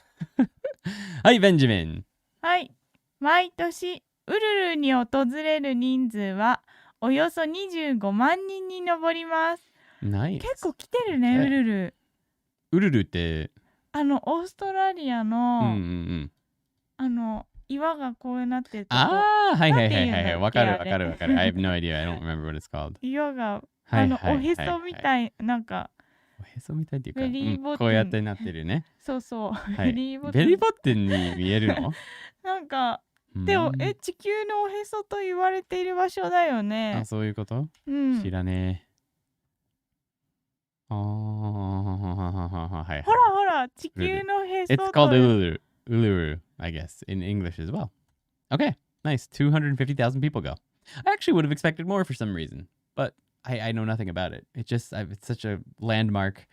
Hi, Benjamin. はい。毎年ウルルに訪れる人数はおよそ25万人に上ります。Nice. 結構来てるね、ウルル。ウルルってオーストラリアの、岩がこうなってるとこ。はい。わかる。I have no idea. I don't remember what it's called. 岩がおへそみたいなんか。おへそみたいっていうか、ベリーボッテンこうやってなってるね。そう。ベリーボッテンに見えるの？なんかでも地球のおへそと言われている場所だよね。あ、そういうこと？知らねえ。ほら、地球のへそと。It's called Uluru, I guess, in English as well. Okay, nice. 250,000 people go. I actually would have expected more for some reason, but I know nothing about it. It's such a landmark,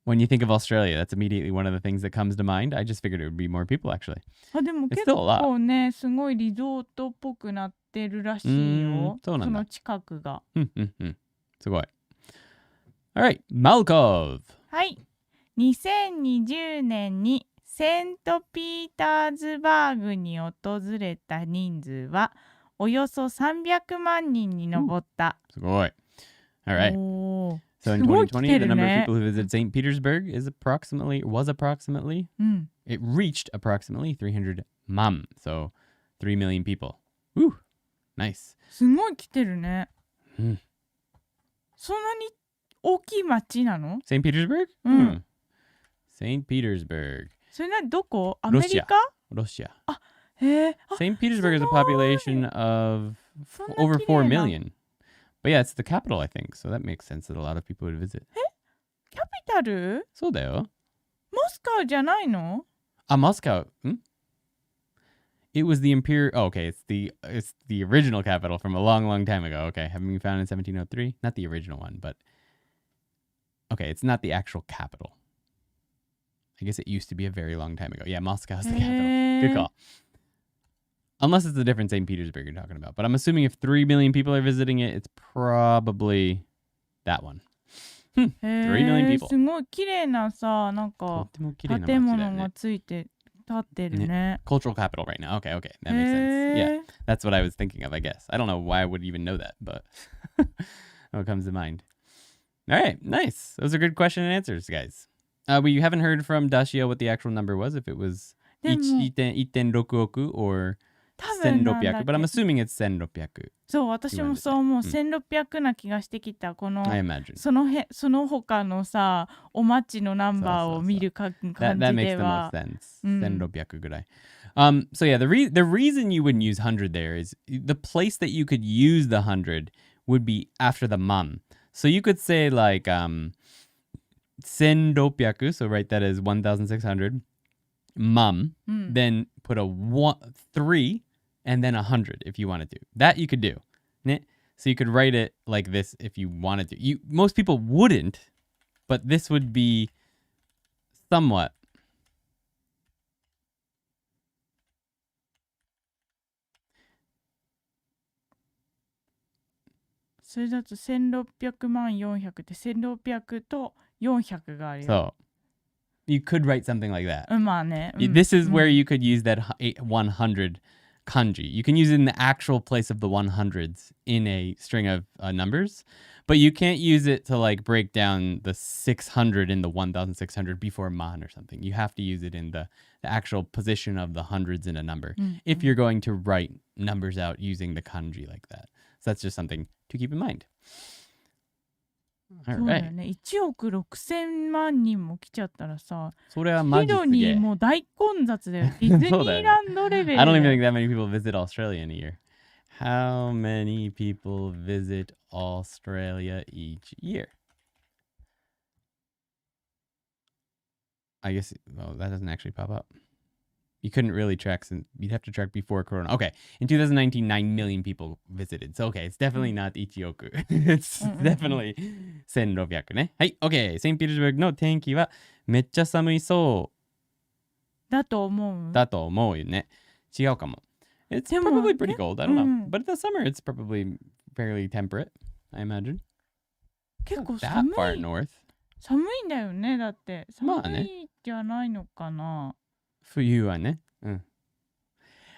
when you think of Australia, that's immediately one of the things that comes to mind. I just figured it would be more people, actually. でも結構ね、すごいリゾートっぽくなってるらしいよ。その近くが。すごい。Alright, Malkov. はい。2020年にセントピーターズバーグに訪れた人数はおよそ300万人に上った。すごい。Alright. So in 2020, the number of people who visited St. Petersburg was approximately, it reached approximately 300 man. So 3 million people. Woo! Nice. すごい来てるね。そんなに大きい町なの？ St. Petersburg? St. Petersburg. それどこ？アメリカ？ロシア。あ、へえ。St. Petersburg is a population of over 4 million. But yeah, it's the capital, I think. So that makes sense that a lot of people would visit. キャピタル？そうだよ。モスカウじゃないの？あ、モスカウ。It was the imperial. Oh, okay, it's the original capital from a long, long time ago. Okay, having been founded in 1703. Not the original one, but okay, it's not the actual capital. I guess it used to be a very long time ago. Yeah, Moscow's the capital. Good call. Unless it's a different St. Petersburg you're talking about. But I'm assuming if 3 million people are visiting it, it's probably that one. 3 million people. すごい綺麗なさ、なんとかっても綺麗な街だ建よ物がね。ついて立ってるね。 Cultural capital right now. Okay, that makes sense. Yeah, that's what I was thinking of, I guess. I don't know why I would even know that, but what comes to mind. All right, nice. Those are good question and answers, guys. We haven't heard from Dashio what the actual number was, if it was 1.6 億 or 多分なんだっ 1600, け but I'm assuming it's 1600. そう、私もそう思う。1600な気がしてきた。この I imagine. その他のさ、お町のナンバーを見る感じ That で makes the は most sense. 1600ぐらい. So yeah, the reason you wouldn't use 100 there is the place that you could use the 100 would be after the man. So you could say like 1600, so write that as 1600, mum, then put a 3 and then 100 if you wanted to. That you could do. So you could write it like this if you wanted to. Most people wouldn't, but this would be somewhat. それだと1600万400って1600と400があるよ。 So you could write something like that. まあね。This is where you could use that 100 kanji. You can use it in the actual place of the 100s in a string of numbers, but you can't use it to like break down the 600 in the 1600 before man or something. You have to use it in the actual position of the hundreds in a number if you're going to write numbers out using the kanji like that. So that's just something to keep in mind. All そうだ right. よね。1億6000万人も来ちゃったらさ、それはマジすげえ。シドニーもう大混雑だよ。ディズニーランドレベル I だ don't よ。 even think that many people visit Australia in a year. How many people visit Australia each year? I guess, well, that doesn't actually pop up. You couldn't really track since you'd have to track before Corona. Okay, in 2019, 9 million people visited. So, okay, it's definitely not Ichioku. It's definitely 1600ね。はい、OK。セントピーターズバーグの天気はめっちゃ寒いそうだと思う。だと思うよね。違うかも。It's でも probably pretty cold. I don't know. うん。 But in the summer, it's probably fairly temperate, I imagine. 結構 Not that 寒 far い。 north. 寒いんだよね。だってまあね。寒いじゃないのかな。冬はね。うん。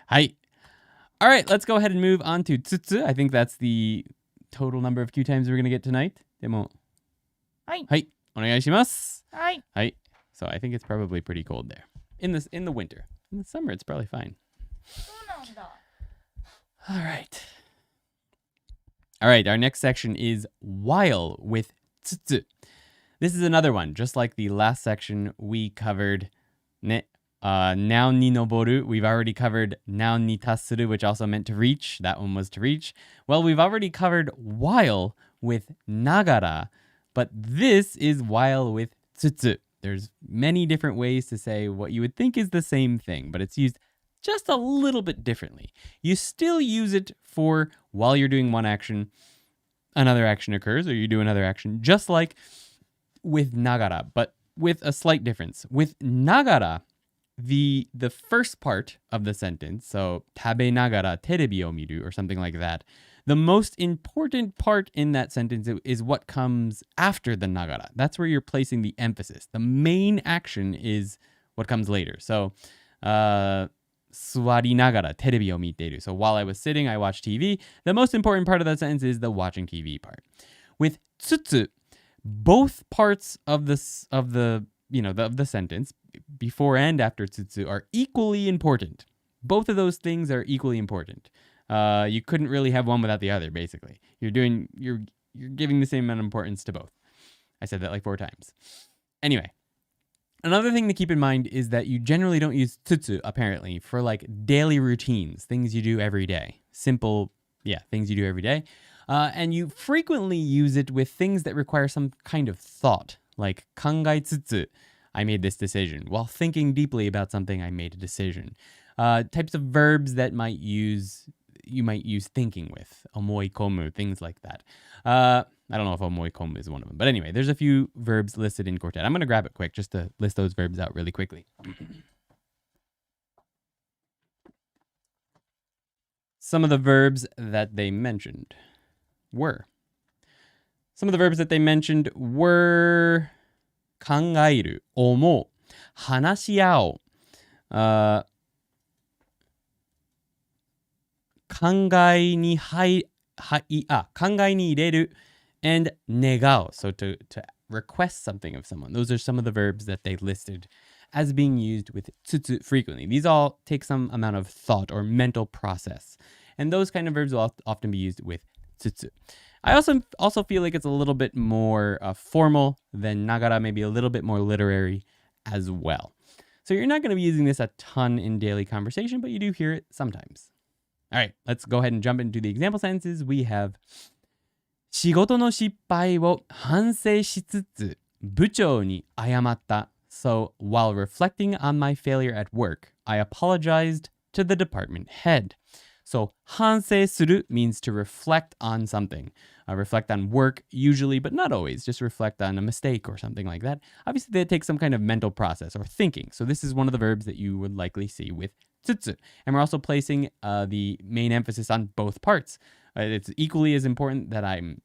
はい。All right, let's go ahead and move on to tsutsu. I think that's the total number of Q times we're going to get tonight. でも、はい。はい、お願いします。はい。はい。So I think it's probably pretty cold there. In the winter. In the summer, it's probably fine. そうなんだ。 All right. All right, our next section is while with tsutsu. This is another one. Just like the last section, we covered noun ni no boru. We've already covered noun ni tasuru, which also meant to reach. That one was to reach. Well, we've already covered while with nagara, but this is while with tsutsu. There's many different ways to say what you would think is the same thing, but it's used just a little bit differently. You still use it for while you're doing one action, another action occurs, or you do another action, just like with nagara, but with a slight difference. With nagara, the first part of the sentence, so tabe nagara terebi o miru or something like that, the most important part in that sentence is what comes after the nagara. That's where you're placing the emphasis. The main action is what comes later. So, 座りながらテレビを見ている. So while I was sitting, I watched TV. The most important part of that sentence is the watching TV part. With tsutsu, both parts of the sentence, before and after tsutsu, are equally important. Both of those things are equally important. You couldn't really have one without the other, basically. You're giving the same amount of importance to both. I said that like 4 times. Anyway, another thing to keep in mind is that you generally don't use tsutsu, apparently, for like daily routines, things you do every day. Simple, things you do every day. And you frequently use it with things that require some kind of thought, like 考えつつ, I made this decision. While thinking deeply about something, I made a decision. Types of verbs that you might use thinking with, 思い込む, things like that. I don't know if omoikomu is one of them. But anyway, there's a few verbs listed in Quartet. I'm going to grab it quick just to list those verbs out really quickly. Some of the verbs that they mentioned were 考える、思う、話し合おう、考えに入れる and 願う. So to request something of someone. Those are some of the verbs that they listed as being used with つつ frequently. These all take some amount of thought or mental process. And those kind of verbs will often be used with つつ. I also feel like it's a little bit more formal than nagara, maybe a little bit more literary as well. So you're not going to be using this a ton in daily conversation, but you do hear it sometimes. All right, let's go ahead and jump into the example sentences. We have 仕事の失敗を反省しつつ部長に謝った. So while reflecting on my failure at work, I apologized to the department head. So 反省する means to reflect on something. Reflect on work usually, but not always. Just reflect on a mistake or something like that. Obviously, that takes some kind of mental process or thinking. So this is one of the verbs that you would likely see with つつ. And we're also placing the main emphasis on both parts. It's equally as important that I'm,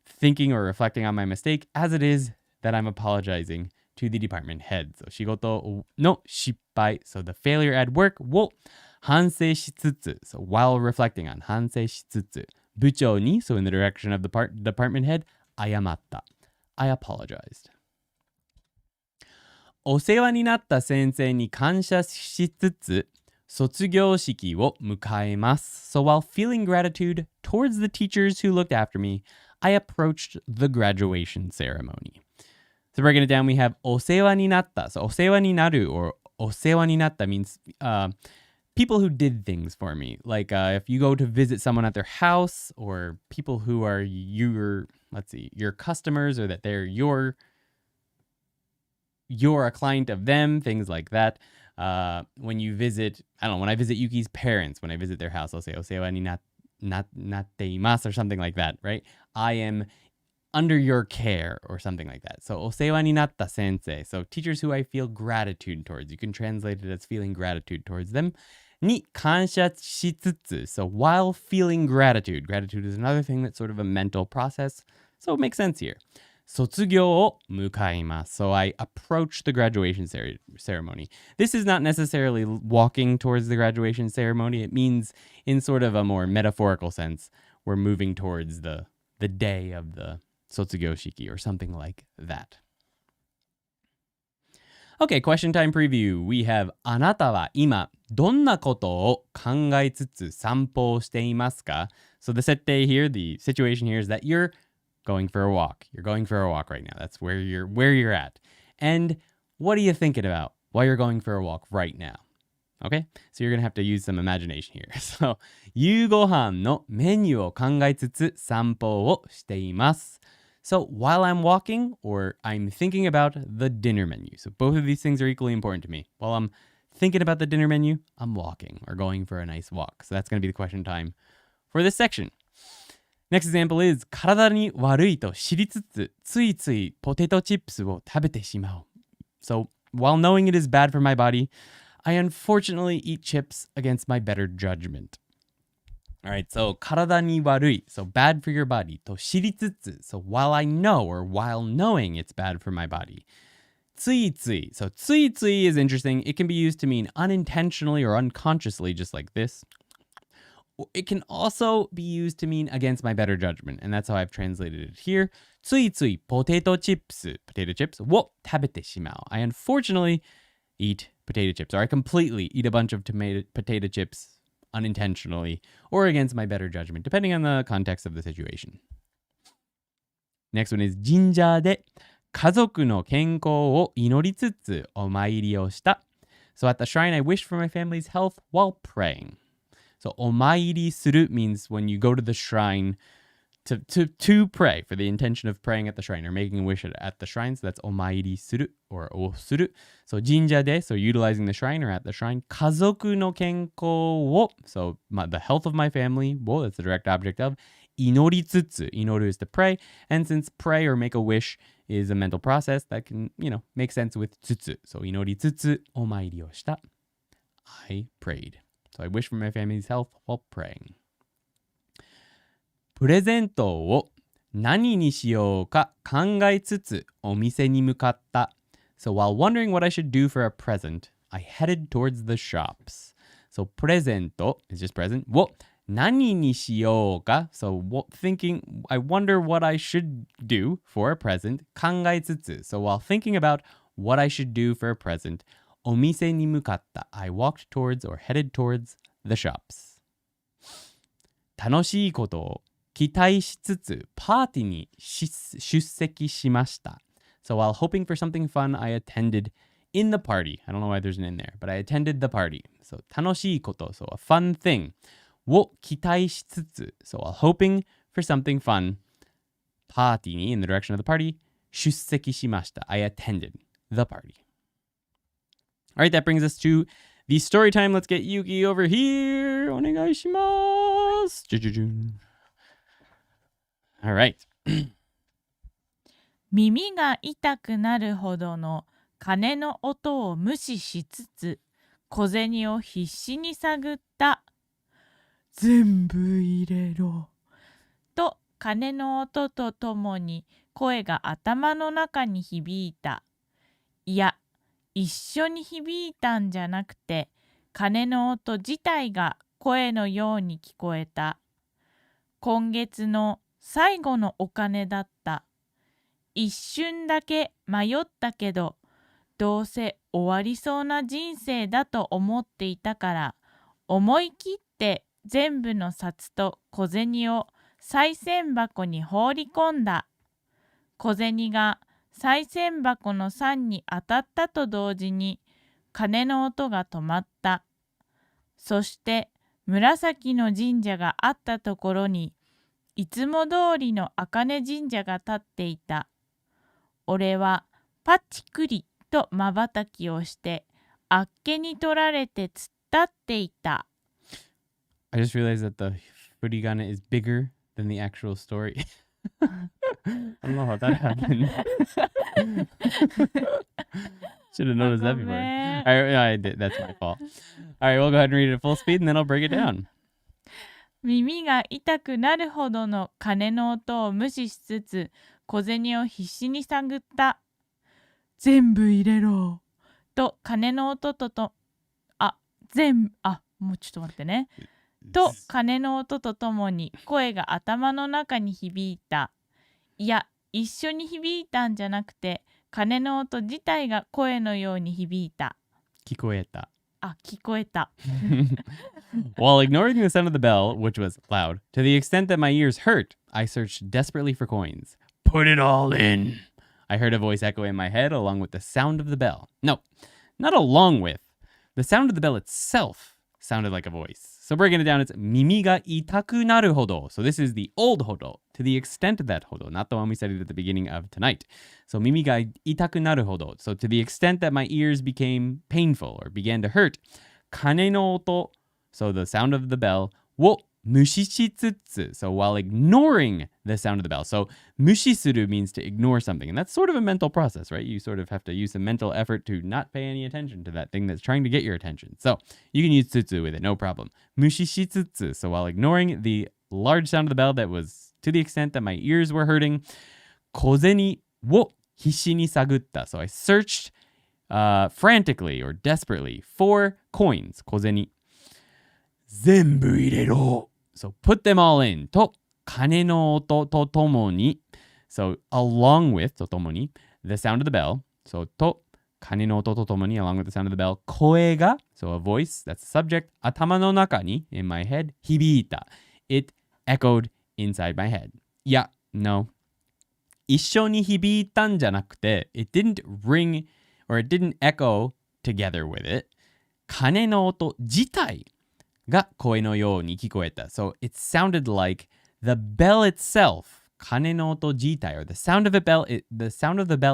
thinking or reflecting on my mistake as it is that I'm apologizing to the department head. So 仕事の失敗. So the failure at work を反省しつつ. So while reflecting on 反省しつつ. 部長に, so in the direction of the department head, 謝った. I apologized. お世話になった先生に感謝しつつ卒業式を迎えます. So while feeling gratitude towards the teachers who looked after me, I approached the graduation ceremony. So breaking it down, we have お世話になった. So お世話になる or お世話になった means people who did things for me. Like if you go to visit someone at their house or people who are your customers or that they're you're a client of them, things like that. When you visit, when I visit Yuki's parents, when I visit their house, I'll say, お世話になっています or something like that, right? I am under your care or something like that. So お世話になった先生. So teachers who I feel gratitude towards. You can translate it as feeling gratitude towards them. に感謝しつつ. So while feeling gratitude. Gratitude is another thing that's sort of a mental process. So it makes sense here. 卒業を迎えます. So I approach the graduation ceremony. This is not necessarily walking towards the graduation ceremony. It means in sort of a more metaphorical sense, we're moving towards the day of the 卒業式 or something like that. Okay, question time preview. We have あなたは今どんなことを考えつつ散歩をしていますか? So the 設定 here, the situation here is that you're going for a walk. You're going for a walk right now. That's where you're at. And what are you thinking about while you're going for a walk right now? Okay? So you're going to have to use some imagination here. So 夕ご飯のメニューを考えつつ散歩をしています. So while I'm walking or I'm thinking about the dinner menu. So both of these things are equally important to me. While I'm thinking about the dinner menu, I'm walking or going for a nice walk. So that's going to be the question time for this section. Next example is 体に悪いと知りつつついついポテトチップスを食べてしまう. So while knowing it is bad for my body, I unfortunately eat chips against my better judgment. Alright, so 体に悪い, so bad for your body. と知りつつ, so while I know or while knowing it's bad for my body. ついつい, so ついつい is interesting. It can be used to mean unintentionally or unconsciously, just like this. It can also be used to mean against my better judgment, and that's how I've translated it here. ついついポテトチップス, potato chips, を食べてしまう. I unfortunately eat potato chips, or I completely eat a bunch of potato chips unintentionally or against my better judgment, depending on the context of the situation. Next one is 神社で家族の健康を祈りつつお参りをした. So at the shrine, I wished for my family's health while praying. So お参りする means when you go to the shrine to pray, for the intention of praying at the shrine or making a wish at the shrine. So that's お参りする or をする. So 神社で, so utilizing the shrine or at the shrine. 家族の健康を, so the health of my family, を, that's the direct object of. 祈りつつ inoru is to pray, and since pray or make a wish is a mental process that can, make sense with つつ. So 祈りつつお参りをした. I prayed. So I wish for my family's health while praying. プレゼントを何にしようか考えつつお店に向かった. So while wondering what I should do for a present, I headed towards the shops. So プレゼント is just present. を何にしようか So thinking, I wonder what I should do for a present. 考えつつ So while thinking about what I should do for a present, お店に向かった I walked towards or headed towards the shops. 楽しいことを期待しつつパーティーに出席しました. So while hoping for something fun, I attended in the party. I don't know why there's an in there, but I attended the party. So 楽しいこと So a fun thing. を期待しつつ So while hoping for something fun, パーティーに in the direction of the party, 出席しました. I attended the party. All right, that brings us to the story time. Let's get Yuki over here. お願いします. All right. 耳が痛くなるほどの鐘の音を無視しつつ小銭を必死に探った。全部入れろと鐘の音とともに声が頭の中に響いた。いや、一緒に響いたんじゃなくて鐘の音自体が声のように聞こえた。今月の最後のお金だった。一瞬だけ迷ったけど、どうせ終わりそうな人生だと思っていたから、思い切って全部の札と小銭を賽銭箱に放り込んだ。小銭が賽銭箱の酸に当たったと同時に、鐘の音が止まった。そして紫の神社があったところに、いつも通りの茜神社が立っていた。俺はパチクリと瞬きをして、あっけに取られて突っ立っていた。I just realized that the furigana is bigger than the actual story. I don't know how that happened. Should have noticed that before. I did. That's my fault. All right, we'll go ahead and read it at full speed and then I'll break it down. 耳が痛くなるほどの鐘の音を無視しつつ小銭を必死に探った。全部入れろと鐘の音ともうちょっと待ってね。と鐘の音とともに声が頭の中に響いた。いや、一緒に響いたんじゃなくて鐘の音自体が声のように響いた。聞こえた。聞こえた。While ignoring the sound of the bell, which was loud, to the extent that my ears hurt, I searched desperately for coins. Put it all in. I heard a voice echo in my head along with the sound of the bell. No, not along with. The sound of the bell itself sounded like a voice. So breaking it down, it's 耳が痛くなるほど. So this is the old hodo, to the extent of that hodo, not the one we studied at the beginning of tonight. So 耳が痛くなるほど. So to the extent that my ears became painful or began to hurt. 鐘の音, so the sound of the bell, を無視しつつ. So while ignoring the sound of the bell. So 無視する means to ignore something. And that's sort of a mental process, right? You sort of have to use some mental effort to not pay any attention to that thing that's trying to get your attention. So you can use つつ with it, no problem. 無視しつつ. So while ignoring the large sound of the bell that was to the extent that my ears were hurting, 小銭を必死に探った. So I searched frantically or desperately for coins, 小銭。全部入れろ. So put them all in. と、鐘の音とともに. So along with, とともに, the sound of the bell. So と、鐘の音とともに, along with the sound of the bell. 声が, so a voice, that's the subject. 頭の中に, in my head. 響いた. It echoed inside my head. Yeah, no. 一緒に響いたんじゃなくて, it didn't ring or it didn't echo together with it. 鐘の音自体が声のように聞こえた. So it sounded like the bell itself, 鐘の音自体, or the sound of the bell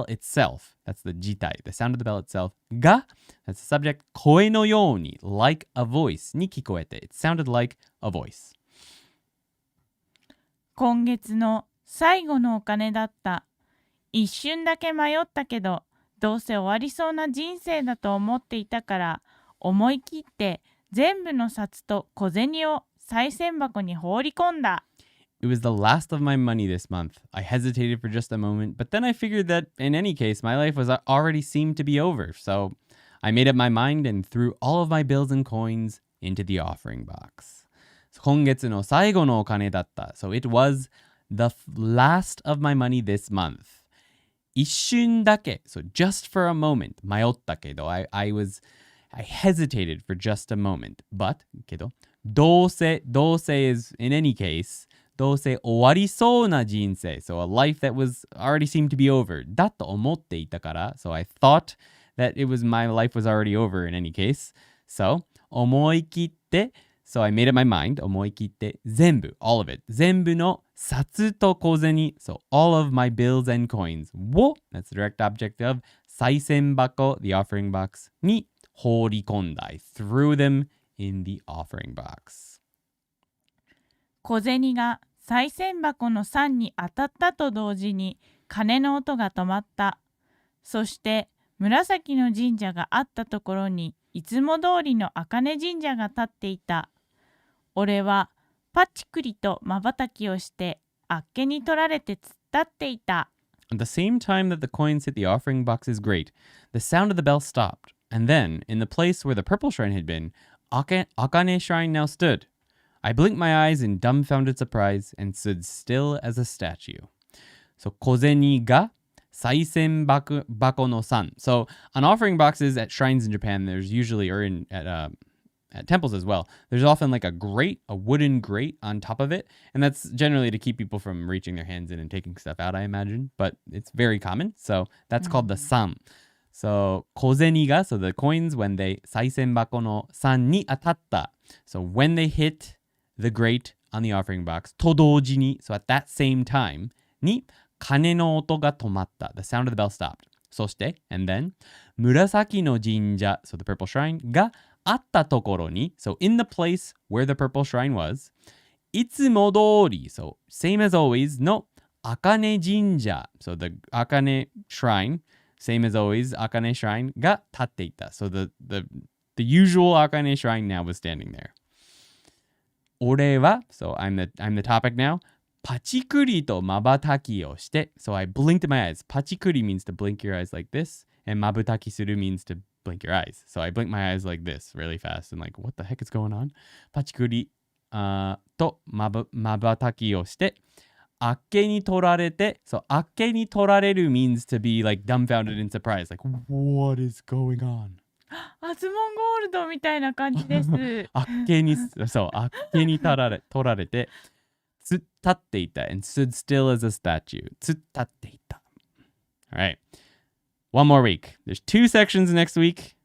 itself, that's the 自体, the sound of the bell itself が, that's the subject, 声のように, like a voice に聞こえて. It sounded like a voice. 今月の最後のお金だった。一瞬だけ迷ったけど、どうせ終わりそうな人生だと思っていたから、思い切って全部の札と小銭を賽銭箱に放り込んだ。It was the last of my money this month. I hesitated for just a moment, but then I figured that in any case, my life was already seemed to be over. So I made up my mind and threw all of my bills and coins into the offering box. 今月の最後のお金だった。So it was the last of my money this month. 一瞬だけ. So just for a moment. 迷ったけど I hesitated for just a moment. But けどどうせ is in any case どうせ終わりそうな人生 So a life that was already seemed to be over だと思っていたから So I thought that my life was already over in any case So 思い切って So I made up my mind 思い切って全部 all of it 全部の札と小銭 So all of my bills and coins を That's the direct object of 賽銭箱 the offering box に放り込んだ I threw them in the offering box 小銭が賽銭箱の3に当たったと同時に鐘の音が止まった。そして紫の神社があったところにいつも通りの茜神社が立っていた。俺はパチクリと瞬きをしてあっけに取られて突っ立っていた。At the same time that the coins hit the offering box's grate, the sound of the bell stopped, and then, in the place where the purple shrine had been, Akane shrine now stood. I blinked my eyes in dumbfounded surprise and stood still as a statue. So, 小銭が賽銭箱の3. So, on offering boxes at shrines in Japan, there's usually, or at temples as well, there's often like a wooden grate on top of it. And that's generally to keep people from reaching their hands in and taking stuff out, I imagine. But it's very common. So, that's called the san. So, 小銭が, so the coins, when they 賽銭箱の3に当たった. So, when they hit the grate on the offering box, と同時に, so at that same time, に鐘の音が止まった. The sound of the bell stopped. そして, and then, 紫の神社, so the purple shrine, があったところに, so in the place where the purple shrine was, いつも通り, so same as always, の茜神社, so the Akane shrine, same as always, Akane shrine が立っていた. So the usual Akane shrine now was standing there. 俺は, so I'm the topic now, パチクリと瞬きをして, so I blinked my eyes. パチクリ means to blink your eyes like this, and 瞬きする means to blink your eyes. So I blinked my eyes like this really fast and like, what the heck is going on? パチクリと瞬きをして、あっけに取られて、so あっけに取られる means to be like dumbfounded and surprised, like, what is going on? アズモンゴールドみたいな感じです。あっけに、そう、あっけに取られて、突っ立っていた and stood still as a statue. 突っ立っていた。All right. One more week. There's 2 sections next week,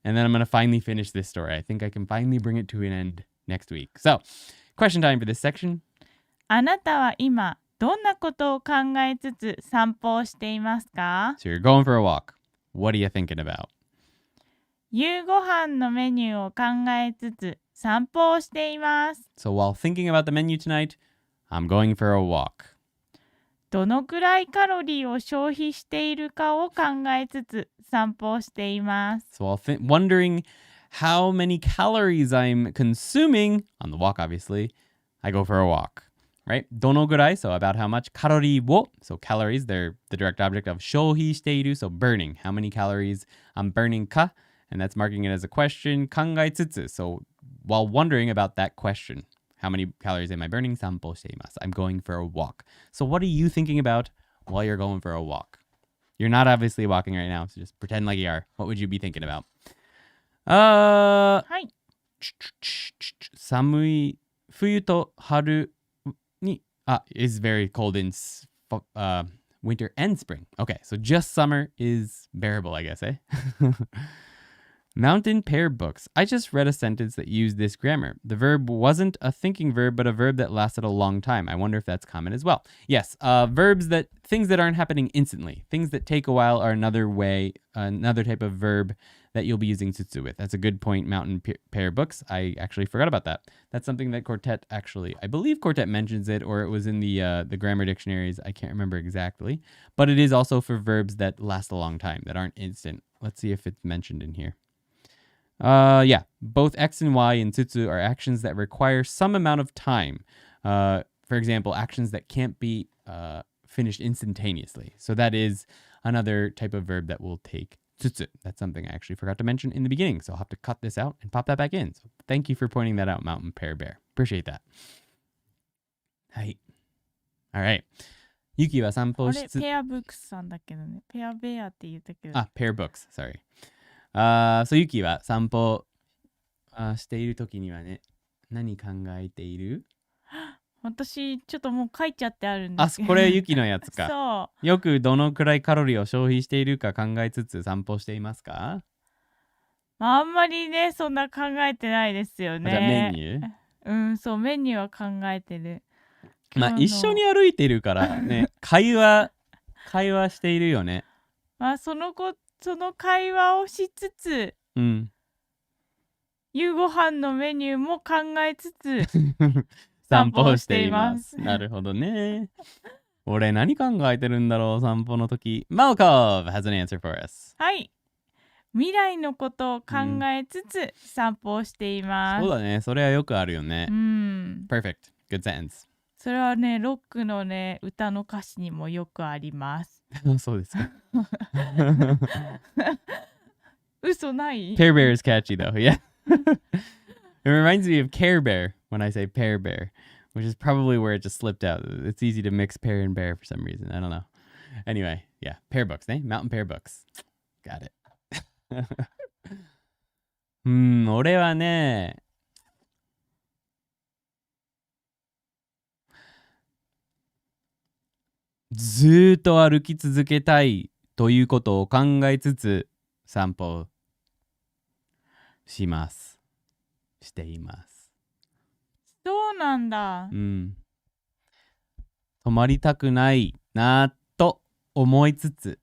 and then I'm going to finally finish this story. I think I can finally bring it to an end next week. So, question time for this section. あなたは今、どんなことを考えつつ散歩をしていますか？ So you're going for a walk. What are you thinking about? 夕ご飯のメニューを考えつつ散歩をしています。So while thinking about the menu tonight, I'm going for a walk. どのくらいカロリーを消費しているかを考えつつ散歩をしています。So while wondering how many calories I'm consuming on the walk, obviously, I go for a walk. Right? どのぐらい, so about how much. カロリーを, so calories, they're the direct object of 消費している, so burning. How many calories I'm burning か, and that's marking it as a question. 考えつつ, so while wondering about that question, how many calories am I burning? 散歩しています. I'm going for a walk. So what are you thinking about while you're going for a walk? You're not obviously walking right now, so just pretend like you are. What would you be thinking about? はい。寒い冬と春に is very cold in winter and spring. Okay, so just summer is bearable, I guess, eh? Mountain pear books. I just read a sentence that used this grammar. The verb wasn't a thinking verb, but a verb that lasted a long time. I wonder if that's common as well. Yes, things that aren't happening instantly. Things that take a while are another type of verb that you'll be using tsutsu with. That's a good point, mountain pear books. I actually forgot about that. That's something that Quartet I believe Quartet mentions it, or it was in the grammar dictionaries. I can't remember exactly. But it is also for verbs that last a long time, that aren't instant. Let's see if it's mentioned in here. Both X and Y in tsutsu are actions that require some amount of time. For example, actions that can't be finished instantaneously. So that is another type of verb that will take tsutsu. That's something I actually forgot to mention in the beginning. So I'll have to cut this out and pop that back in. So thank you for pointing that out, Mountain Pear Bear. Appreciate that. Hi. All right. Yuki は散歩しつつ。ペアブックスさんだけどね。ペアベアって言ったけど。Pear books. Sorry. So ユキは散歩しているときにはね、何考えている？私ちょっともう書いちゃってあるんですけど。これユキのやつか。そう。よくどのくらいカロリーを消費しているか考えつつ散歩していますか？あんまりね、そんな考えてないですよね。じゃあメニュー？そう、メニューは考えてる。一緒に歩いてるからね、会話しているよね。その会話をしつつ、夕ご飯のメニューも考えつつ散歩をしています。なるほどね。俺何考えてるんだろう、散歩の時。Malkov has an answer for us. はい。未来のことを考えつつ散歩をしています。そうだね。それはよくあるよね。Perfect. Good sentence. それはね、ロックのね、歌の歌詞にもよくあります。そうですか。嘘ない？ Pear Bear is catchy though, yeah. It reminds me of Care Bear when I say Pear Bear, which is probably where it just slipped out. It's easy to mix pear and bear for some reason. I don't know. Anyway, yeah, pear books, eh? Mountain pear books. Got it. 俺はね、ずーっと歩き続けたいということを考えつつ散歩しています。そうなんだ。止まりたくないなと思いつつ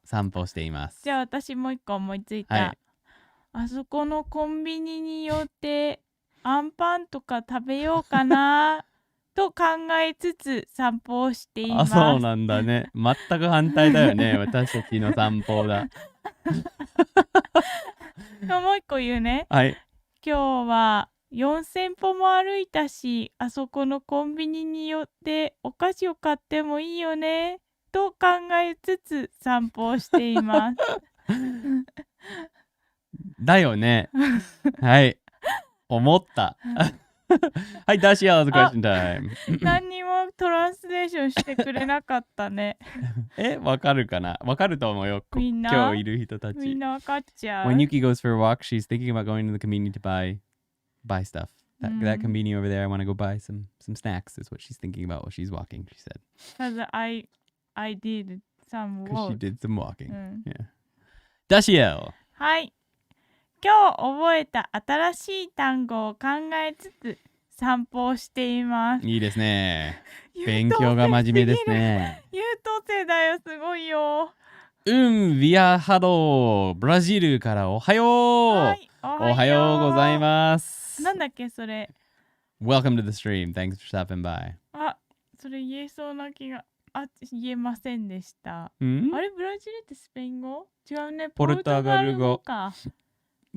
散歩しています。じゃあ私もう一個思いついた。はい、あそこのコンビニによってアンパンとか食べようかなと考えつつ散歩をしています。そうなんだね。全く反対だよね。私たちの散歩だ。もう一個言うね。はい。今日は4000歩も歩いたし、あそこのコンビニによってお菓子を買ってもいいよねと考えつつ散歩をしています。だよね。はい。思った。はい、ダッシュアウトクエスチョンタイム。何にもトランスレーションしてくれなかったね。わかるかな？わかると思うよ。今日いる人たち。みんなわかっちゃう。When Yuki goes for a walk, she's thinking about going to the convenience to buy stuff. That convenience over there, I want to go buy some snacks is what she's thinking about while she's walking, she said. Because I did some walk. Because she did some walking. Yeah. ダシエル。はい。今日覚えた新しい単語を考えつつ散歩をしています。いいですね。勉強が真面目ですね。優等生だよ、すごいよ。ビアハド、ブラジルからおはよう。はい、おはようございます。なんだっけそれ。Welcome to the stream. Thanks for stopping by. それ言えそうな気が。言えませんでした。あれ、ブラジルってスペイン語？違うね。ポルトガル語か。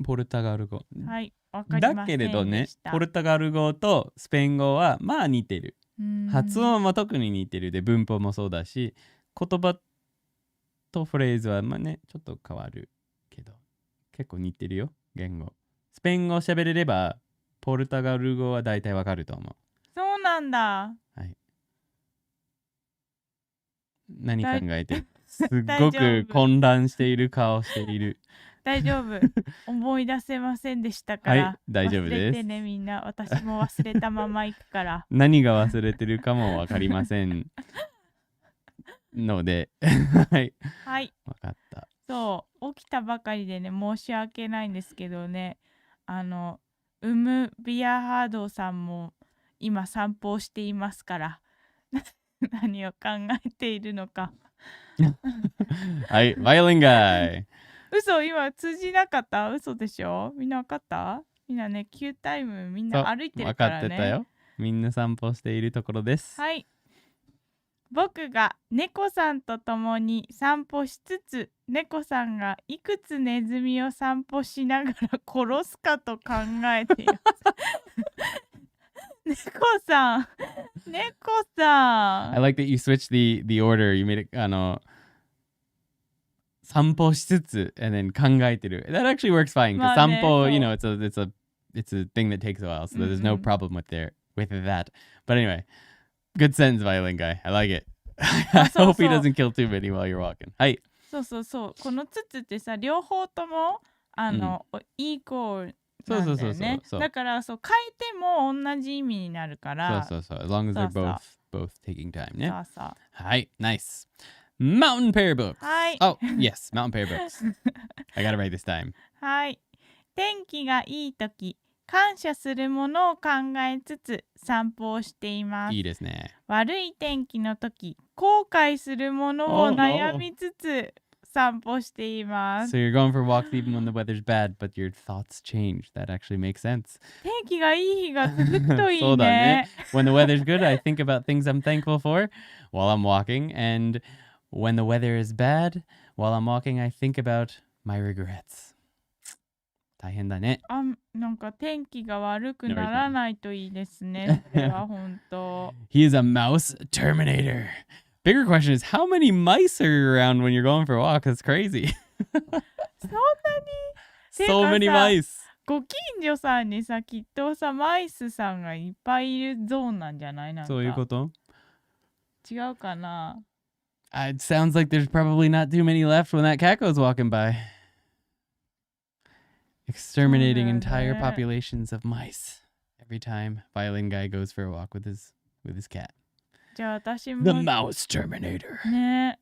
ポルトガル語。はい、わかりませんでした。だけれどね、ポルトガル語とスペイン語はまあ似てる。発音は特に似てるで、文法もそうだし、言葉とフレーズはまあね、ちょっと変わるけど、結構似てるよ、言語。スペイン語を喋れれば、ポルトガル語は大体わかると思う。そうなんだ。はい。何考えてる？すっごく混乱している顔している。大丈夫。思い出せませんでしたから。はい、大丈夫です。忘れてね、みんな。私も忘れたまま行くから。何が忘れてるかもわかりませんので、はい。はい。わかった。そう起きたばかりでね申し訳ないんですけどね、ビアハードさんも今散歩をしていますから何を考えているのかはい、バイオリンガイ。嘘、今通じなかった？嘘でしょ？みんなわかった？みんなね、Qタイムみんな歩いてるからね。分かってたよ。みんな散歩しているところです。はい。僕が猫さんと共に散歩しつつ、猫さんがいくつネズミを散歩しながら殺すかと考えています。猫さん、猫さん。I like that you switched the order. You made it, 散歩しつつ and then 考えてる. That actually works fine. Because まあね、散歩, そう。 you know, it's a thing that takes a while. So there's no problem with that. But anyway, good sentence, violin guy. I like it. I そう hope そう he doesn't kill too many while you're walking. はい。そうそうそう。このつつってさ、両方ともイコールなんだよね。だからそう変えても同じ意味になるから。そう。As long as they're そう both taking time ね。そうそう。はい。Nice. Mountain pear books. はい。Oh, yes. Mountain pear books. I gotta write this time. はい。天気がいいとき、感謝するものを考えつつ散歩をしています。いいですね。悪い天気のとき、後悔するものを悩みつつ散歩しています。So you're going for walks even when the weather's bad, but your thoughts change. That actually makes sense. 天気がいい日が続くといいね。そうだね。When the weather's good, I think about things I'm thankful for while I'm walking. And when the weather is bad, while I'm walking, I think about my regrets. 大変だね。なんか天気が悪くならないといいですね。それは本当。He is a mouse terminator. Bigger question is, how many mice are you around when you're going for a walk? That's crazy. そんなに So many mice. ご近所さんにさ、きっとさ、マイスさんがいっぱいいるゾーンなんじゃない？なんかそういうこと？違うかな？ It sounds like there's probably not too many left when that cat goes walking by. Exterminating entire populations of mice every time violin guy goes for a walk with his cat. じゃあ私も The mouse terminator. ね、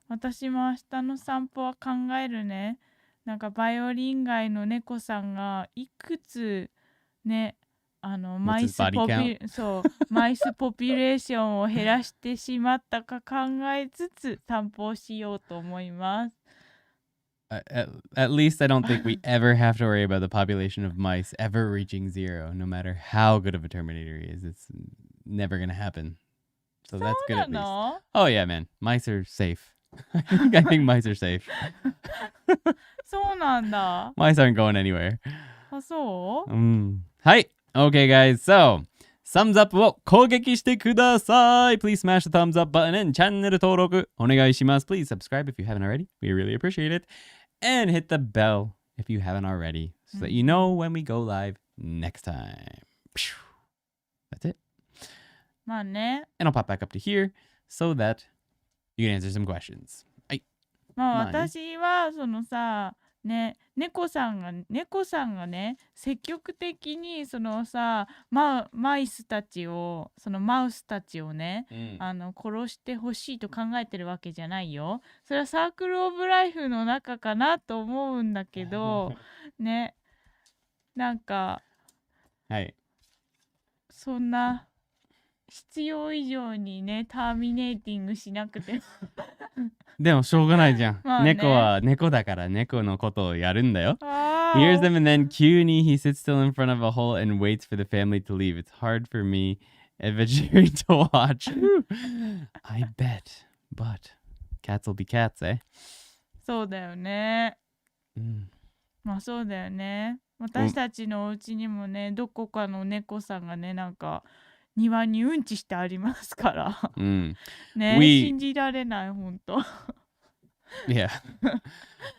私も明日の散歩は考えるね。なんかバイオリン街の猫さんがいくつね、マイスポピュレーションを減らしてしまったか考えつつ散歩をしようと思います。At least I don't think we ever have to worry about the population of mice ever reaching zero, no matter how good of a Terminator he is. It's never going to happen. So that's good at least. Oh yeah, man. Mice are safe. I think mice are safe. そうなんだ。 Mice aren't going anywhere. あ、そう？はい。Okay, guys. So, thumbs up を攻撃してください. Please smash the thumbs up button and チャンネル登録お願いします. Please subscribe if you haven't already. We really appreciate it. And hit the bell if you haven't already so that you know when we go live next time. That's it. まあね。 And I'll pop back up to here so that you can answer some questions. はい。まあ私はそのさ、ね、猫さんがね、積極的にそのさ、マウスたちをね、殺してほしいと考えてるわけじゃないよ。それはサークルオブライフの中かなと思うんだけど、ね、なんか、はい。そんな必要以上にね、ターミネーティングしなくてでもしょうがないじゃん。まあね、猫は猫だから猫のことをやるんだよ。Wow. Here's them and then 急に he sits still in front of a hole and waits for the family to leave. It's hard for me and vegetarian to watch. I bet. But cats will be cats, eh? そうだよね。まあそうだよね。私たちのお家にもね、どこかの猫さんがね、なんか庭にうんちしてありますから。ね、信じられない、ほんと。Yeah.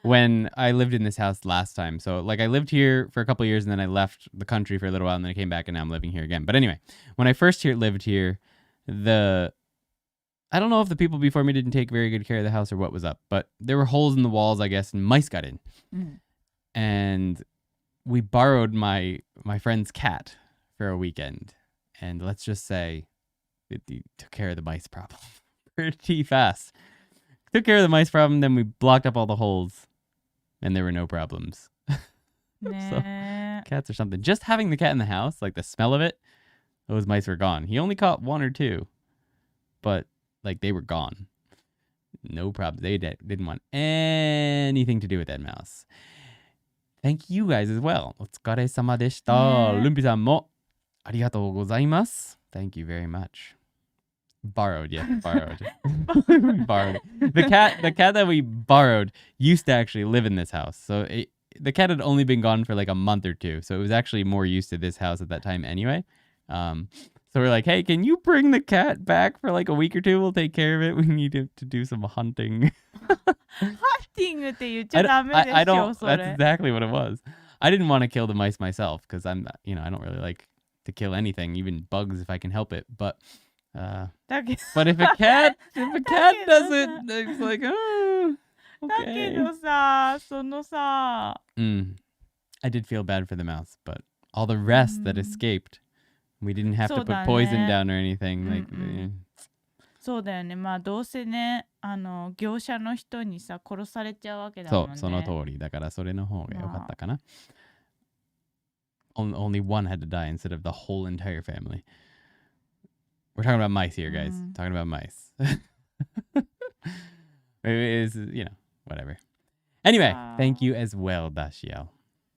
When I lived in this house last time, so like I lived here for a couple of years and then I left the country for a little while and then I came back and now I'm living here again. But anyway, when I first lived here, I don't know if the people before me didn't take very good care of the house or what was up, but there were holes in the walls, I guess, and mice got in. And we borrowed my friend's cat for a weekend. And let's just say it took care of the mice problem pretty fast. Took care of the mice problem, then we blocked up all the holes and there were no problems. ね Cats or something. Just having the cat in the house, like the smell of it, those mice were gone. He only caught 1 or 2, but like they were gone. No problem. They didn't want anything to do with that mouse. Thank you guys as well. お疲れ様でした。ルンピさんもありがとうございます。Thank you very much. Borrowed, yeah, borrowed. Borrowed. The cat that we borrowed used to actually live in this house. So the cat had only been gone for like a month or 2. So it was actually more used to this house at that time anyway. So we're like, hey, can you bring the cat back for like a week or 2? We'll take care of it. We need it to do some hunting. ハンティングって言っちゃダメでしょ、 I don't. それ。 That's exactly what it was. I didn't want to kill the mice myself because I'm, I don't really like to kill anything, even bugs if I can help it. But if a cat does it, it's like, oh, だけ okay. どさ、そのさ、 I did feel bad for the mouse, but all the rest that escaped, we didn't have to そう put だね。 poison down or anything. Like, そうだよね。まあどうせね、業者の人にさ殺されちゃうわけだもんね。その通り。だからそれの方が良かったかな。Only one had to die instead of the whole entire family. We're talking about mice here, guys. Talking about mice. It is, whatever. Anyway, thank you as well, Dashiel.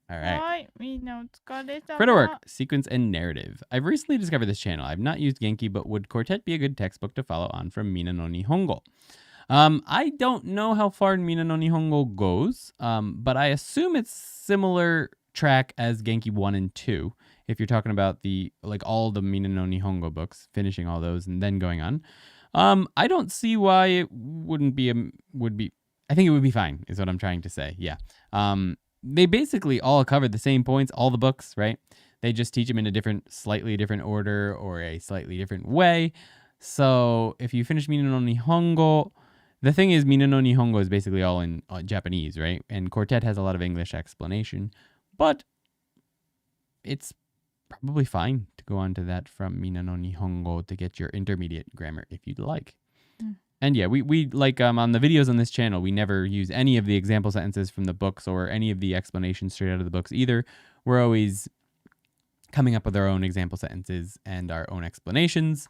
All right. はい、みんなお疲れ様。 Critter work, sequence, and narrative. I've recently discovered this channel. I've not used Genki, but would Quartet be a good textbook to follow on from Mina no Nihongo? I don't know how far Mina no Nihongo goes, but I assume it's similar track as Genki 1 and 2. If you're talking about all the Mina no Nihongo books, finishing all those and then going on. I don't see why it wouldn't be, I think it would be fine, is what I'm trying to say. Yeah. They basically all cover the same points, all the books, right? They just teach them in a slightly different order or a slightly different way. So if you finish Mina no Nihongo, the thing is Mina no Nihongo is basically all in Japanese, right? And Quartet has a lot of English explanation, but it's probably fine to go on to that from Mina no Nihongo to get your intermediate grammar if you'd like. And yeah, we like on the videos on this channel, we never use any of the example sentences from the books or any of the explanations straight out of the books either. We're always coming up with our own example sentences and our own explanations.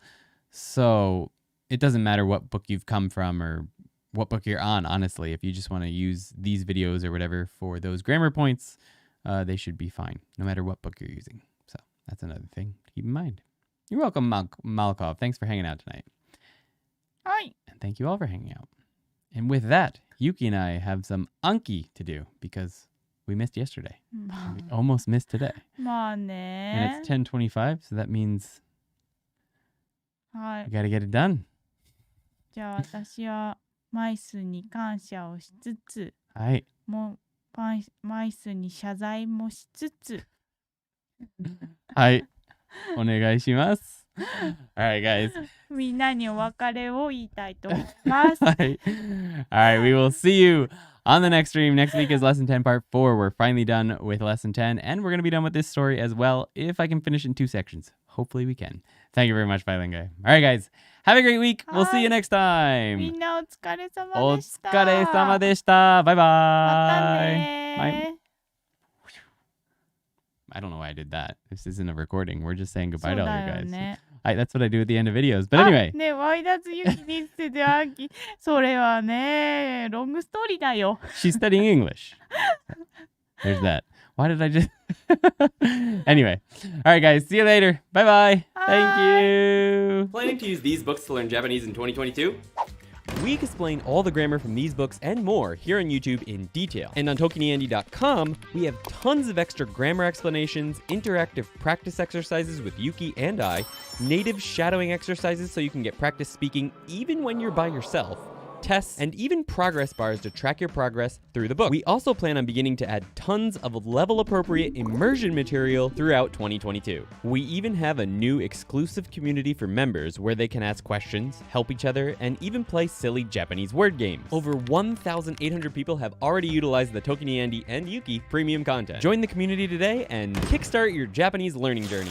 So it doesn't matter what book you've come from or what book you're on, honestly. If you just want to use these videos or whatever for those grammar points, they should be fine, no matter what book you're using. So that's another thing to keep in mind. You're welcome, Malkov. Thanks for hanging out tonight. はい。 And thank you all for hanging out. And with that, Yuki and I have some Anki to do because we missed yesterday. We almost missed today. まあ And ね。 it's 10:25, so that means は we い。 gotta get it done. じゃあ私はマイスに感謝をしつつ、はい。もうマイスに謝罪もしつつ。はい。お願いします。Alright, guys. みんなにお別れを言いたいと思います。Alright, we will see you on the next stream. Next week is lesson 10 part 4. We're finally done with lesson 10 and we're going to be done with this story as well if I can finish in 2 sections. Hopefully we can. Thank you very much, Violin Guy. Alright, guys. Have a great week. We'll see you next み time. んなお疲れ様おでした。疲れ様でした。バイバまたイ。ねー。 I don't know why I did that. This isn't a recording. We're just saying goodbye そう to all だ you よ guys. ね。That's what I do at the end of videos. But あ anyway. ね、ワイダズユキにしててあき、それはね、ロングストーリーだよ。 She's studying English. There's that. Why did I just... Anyway. All right, guys. See you later. Bye-bye. Thank you. Planning to use these books to learn Japanese in 2022? We explain all the grammar from these books and more here on YouTube in detail. And on ToKiniAndy.com, we have tons of extra grammar explanations, interactive practice exercises with Yuki and I, native shadowing exercises so you can get practice speaking even when you're by yourself, tests, and even progress bars to track your progress through the book. We also plan on beginning to add tons of level-appropriate immersion material throughout 2022. We even have a new exclusive community for members where they can ask questions, help each other, and even play silly Japanese word games. Over 1,800 people have already utilized the ToKini Andy and Yuki premium content. Join the community today and kickstart your Japanese learning journey.